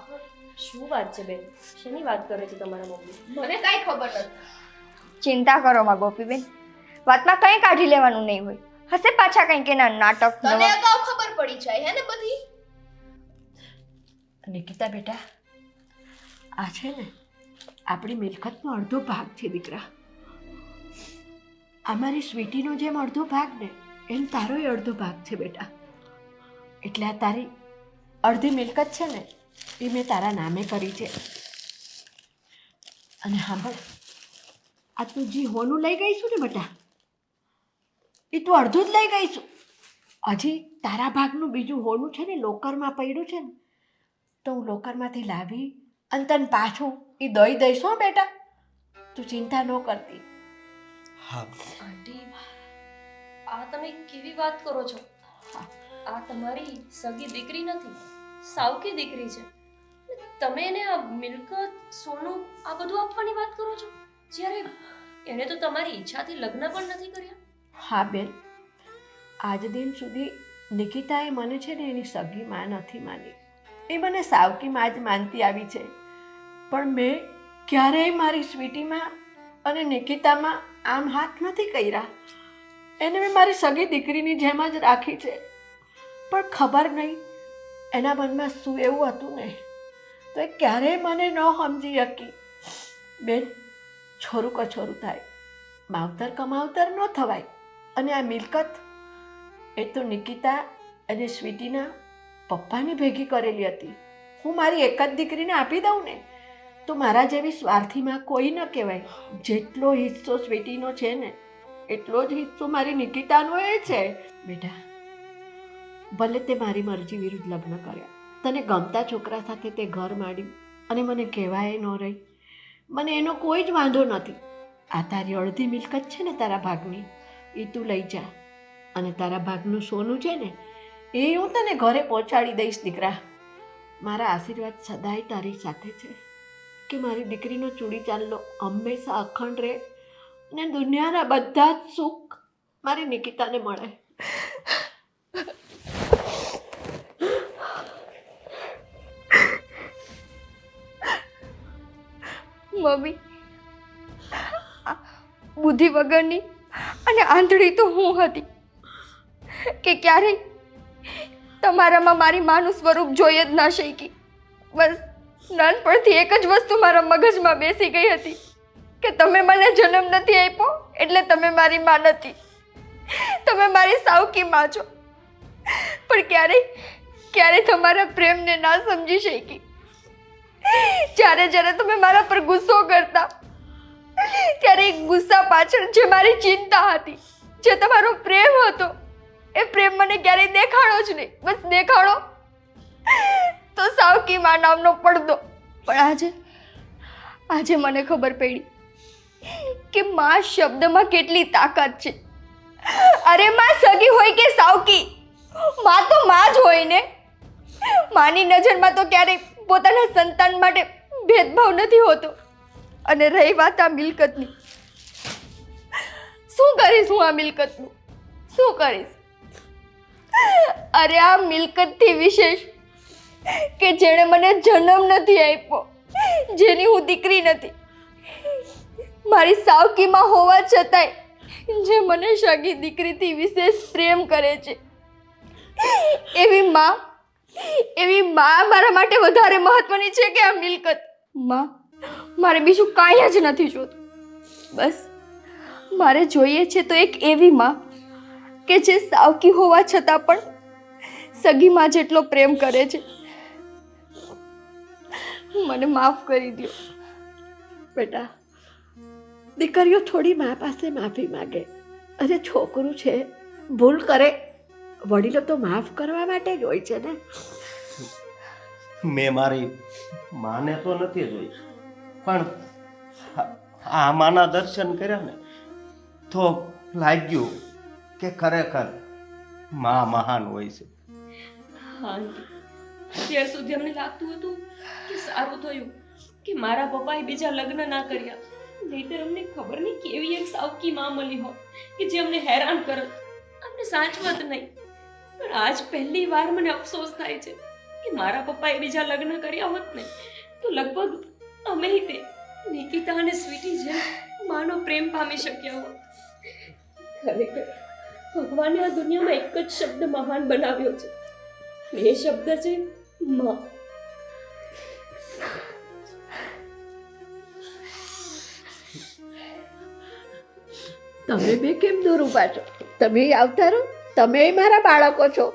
શું વાત છે બેન? શેની વાત કરે છે તમારા મમ્મી? મને કાંઈ ખબર નથી. ચિંતા કરો માં ગોપીબેન, વાતમાં કંઈ કાઢી લેવાનું નહીં હોય. હશે પાછા કંઈક એના નાટક. તને અગાઉ ખબર પડી જાય હે ને બધી. નિકિતા બેટા, આ છે ને આપણી મિલકતનો અડધો ભાગ છે દીકરા. અમારી સ્વીટીનો જેમ અડધો ભાગ ને એમ તારોય અડધો ભાગ છે બેટા. એટલે આ તારી અડધી મિલકત છે ને એ મેં તારા નામે કરી છે. અને સાંભળ, આ તું જે હોનું લઈ ગઈશું ને બેટા, એ તું અડધું જ લઈ ગઈશું. હજી તારા ભાગનું બીજું હોનું છે ને લોકરમાં પડ્યું છે ને, તો હું લોકરમાંથી લાવી અને તને પાછું એ દઈ દઈશ હો બેટા. તું ચિંતા ન કરતી. હા આંટી, આ તમે કેવી વાત કરો છો? આ તમારી સગી દીકરી નથી, સાવકી દીકરી છે. તમે એને આ મિલકત, સોનું, આ બધું આપવાની વાત કરો છો, જ્યારે એને તો તમારી ઈચ્છાથી લગ્ન પણ નથી કર્યા. હા બેન, આજ દિન સુધી નિકિતાએ મને છે ને એની સગી માં નથી માની. એ મને સાવકી માં જ માનતી આવી છે. પણ મેં ક્યારેય મારી સ્વીટીમાં અને નિકિતામાં આમ હાથ નથી કર્યા. એને મેં મારી સગી દીકરીની જેમ જ રાખી છે. પણ ખબર નહીં એના મનમાં શું એવું હતું ને, તો એ ક્યારેય મને ન સમજી શકી. બેન, છોરું કછોરું થાય, માવતર કમાવતર ન થવાય. અને આ મિલકત એ તો નિકિતા અને સ્વીટીના પપ્પાની ભેગી કરેલી હતી. હું મારી એક જ દીકરીને આપી દઉં ને તો મારા જેવી સ્વાર્થીમાં કોઈ ન કહેવાય. જેટલો હિસ્સો સ્વીટીનો છે ને એટલો જ હિસ્સો મારી નિકિતાનો એ છે. બેટા, ભલે તે મારી મરજી વિરુદ્ધ લગ્ન કર્યા, તને ગમતા છોકરા સાથે તે ઘર માંડ્યું અને મને કહેવાય ન રહી, મને એનો કોઈ જ વાંધો નથી. આ તારી અડધી મિલકત છે ને તારા ભાગની, એ તું લઈ જા. અને તારા ભાગનું સોનું છે ને એ હું તને ઘરે પહોંચાડી દઈશ દીકરા. મારા આશીર્વાદ સદાય તારી સાથે છે કે મારી દીકરીનો ચૂડી ચાંદલો હંમેશા અખંડ રહે અને દુનિયાના બધા જ સુખ મારી નિકિતાને મળે. મમ્મી, બુદ્ધિ વગરની અને આંધળી તો હું હતી કે ક્યારેય તમારામાં મારી માનું સ્વરૂપ જોઈ જ ના શકી. બસ નાનપણથી એક જ વસ્તુ મારા મગજમાં બેસી ગઈ હતી કે તમે મને જન્મ નથી આપ્યો એટલે તમે મારી માં નથી, તમે મારી સાવકી માં છો. પણ ક્યારેય તમારા પ્રેમને ના સમજી શકી. જ્યારે તમે મારા પર ગુસ્સો કરતા ત્યારે એક ગુસ્સા પાછળ જે મારી ચિંતા હતી, જે તમારો પ્રેમ હતો, એ પ્રેમ મને ક્યારેય દેખાડો જ નહીં. બસ દેખાડો તો સાવકી માં નામનો પડદો. પણ આજે મને ખબર પડી કે માં શબ્દમાં કેટલી તાકાત છે. અરે માં સગી હોય કે સાવકી, માં તો માં જ હોય ને. માની નજરમાં તો ક્યારેય પોતાના સંતાન માટે ભેદભાવ નથી હોતો. અને રહી વાત આ મિલકતની, શું કરીશ હું આ મિલકતનું? શું કરીશ? અરે આ મિલકતથી વિશેષ કે જેણે મને જન્મ નથી આપ્યો, જેની હું દીકરી નથી, મારી સાવકીમાં હોવા છતાંય જે મને સગી દીકરીથી વિશેષ પ્રેમ કરે છે, એવી માં મારા માટે વધારે મહત્વની છે કે આ મિલકત? માં, મારે બીજું કાંઈ જ નથી જોતું. બસ મારે જોઈએ છે તો એક એવી માં કે જે સાવકી હોવા છતાં પણ સગી માં જેટલો પ્રેમ કરે છે. મને માફ કરી દો. બેટા, દીકરીઓ થોડી મા પાસે માફી માગે, અને છોકરું છે ભૂલ કરે, વડીલો તો માફ કરવા માટે જ હોય છે ને. મેં મારી માને તો નથી જોઈ, પણ આ માના દર્શન કર્યા ને તો લાગ્યું કે ખરેખર માં મહાન હોય છે. હા આંટી, ત્યાર સુધી અમને લાગતું હતું કે સારું થયું કે મારા પપ્પાએ બીજા લગ્ન ના કર્યા, નહીંતર અમને ખબર નહીં કેવી એક સાવકી માં મળી હોત કે જે અમને હેરાન કરત, અમને સાચવત નહીં. પણ આજ પહેલી વાર મને અફસોસ થાય છે કે મારા પપ્પાએ બીજા લગ્ન કર્યા હોત ને તો લગભગ અમે તે નિકિતા અને સ્વીટી જેમ માનો પ્રેમ પામી શક્યા હોત. ખરેખર ભગવાને આ દુનિયામાં એક જ શબ્દ મહાન બનાવ્યો છે, એ શબ્દ છે માં. તમે બે કેમ દૂર ઊભા છો? તમે આવતા રહો, તમે મારા બાળકો છો.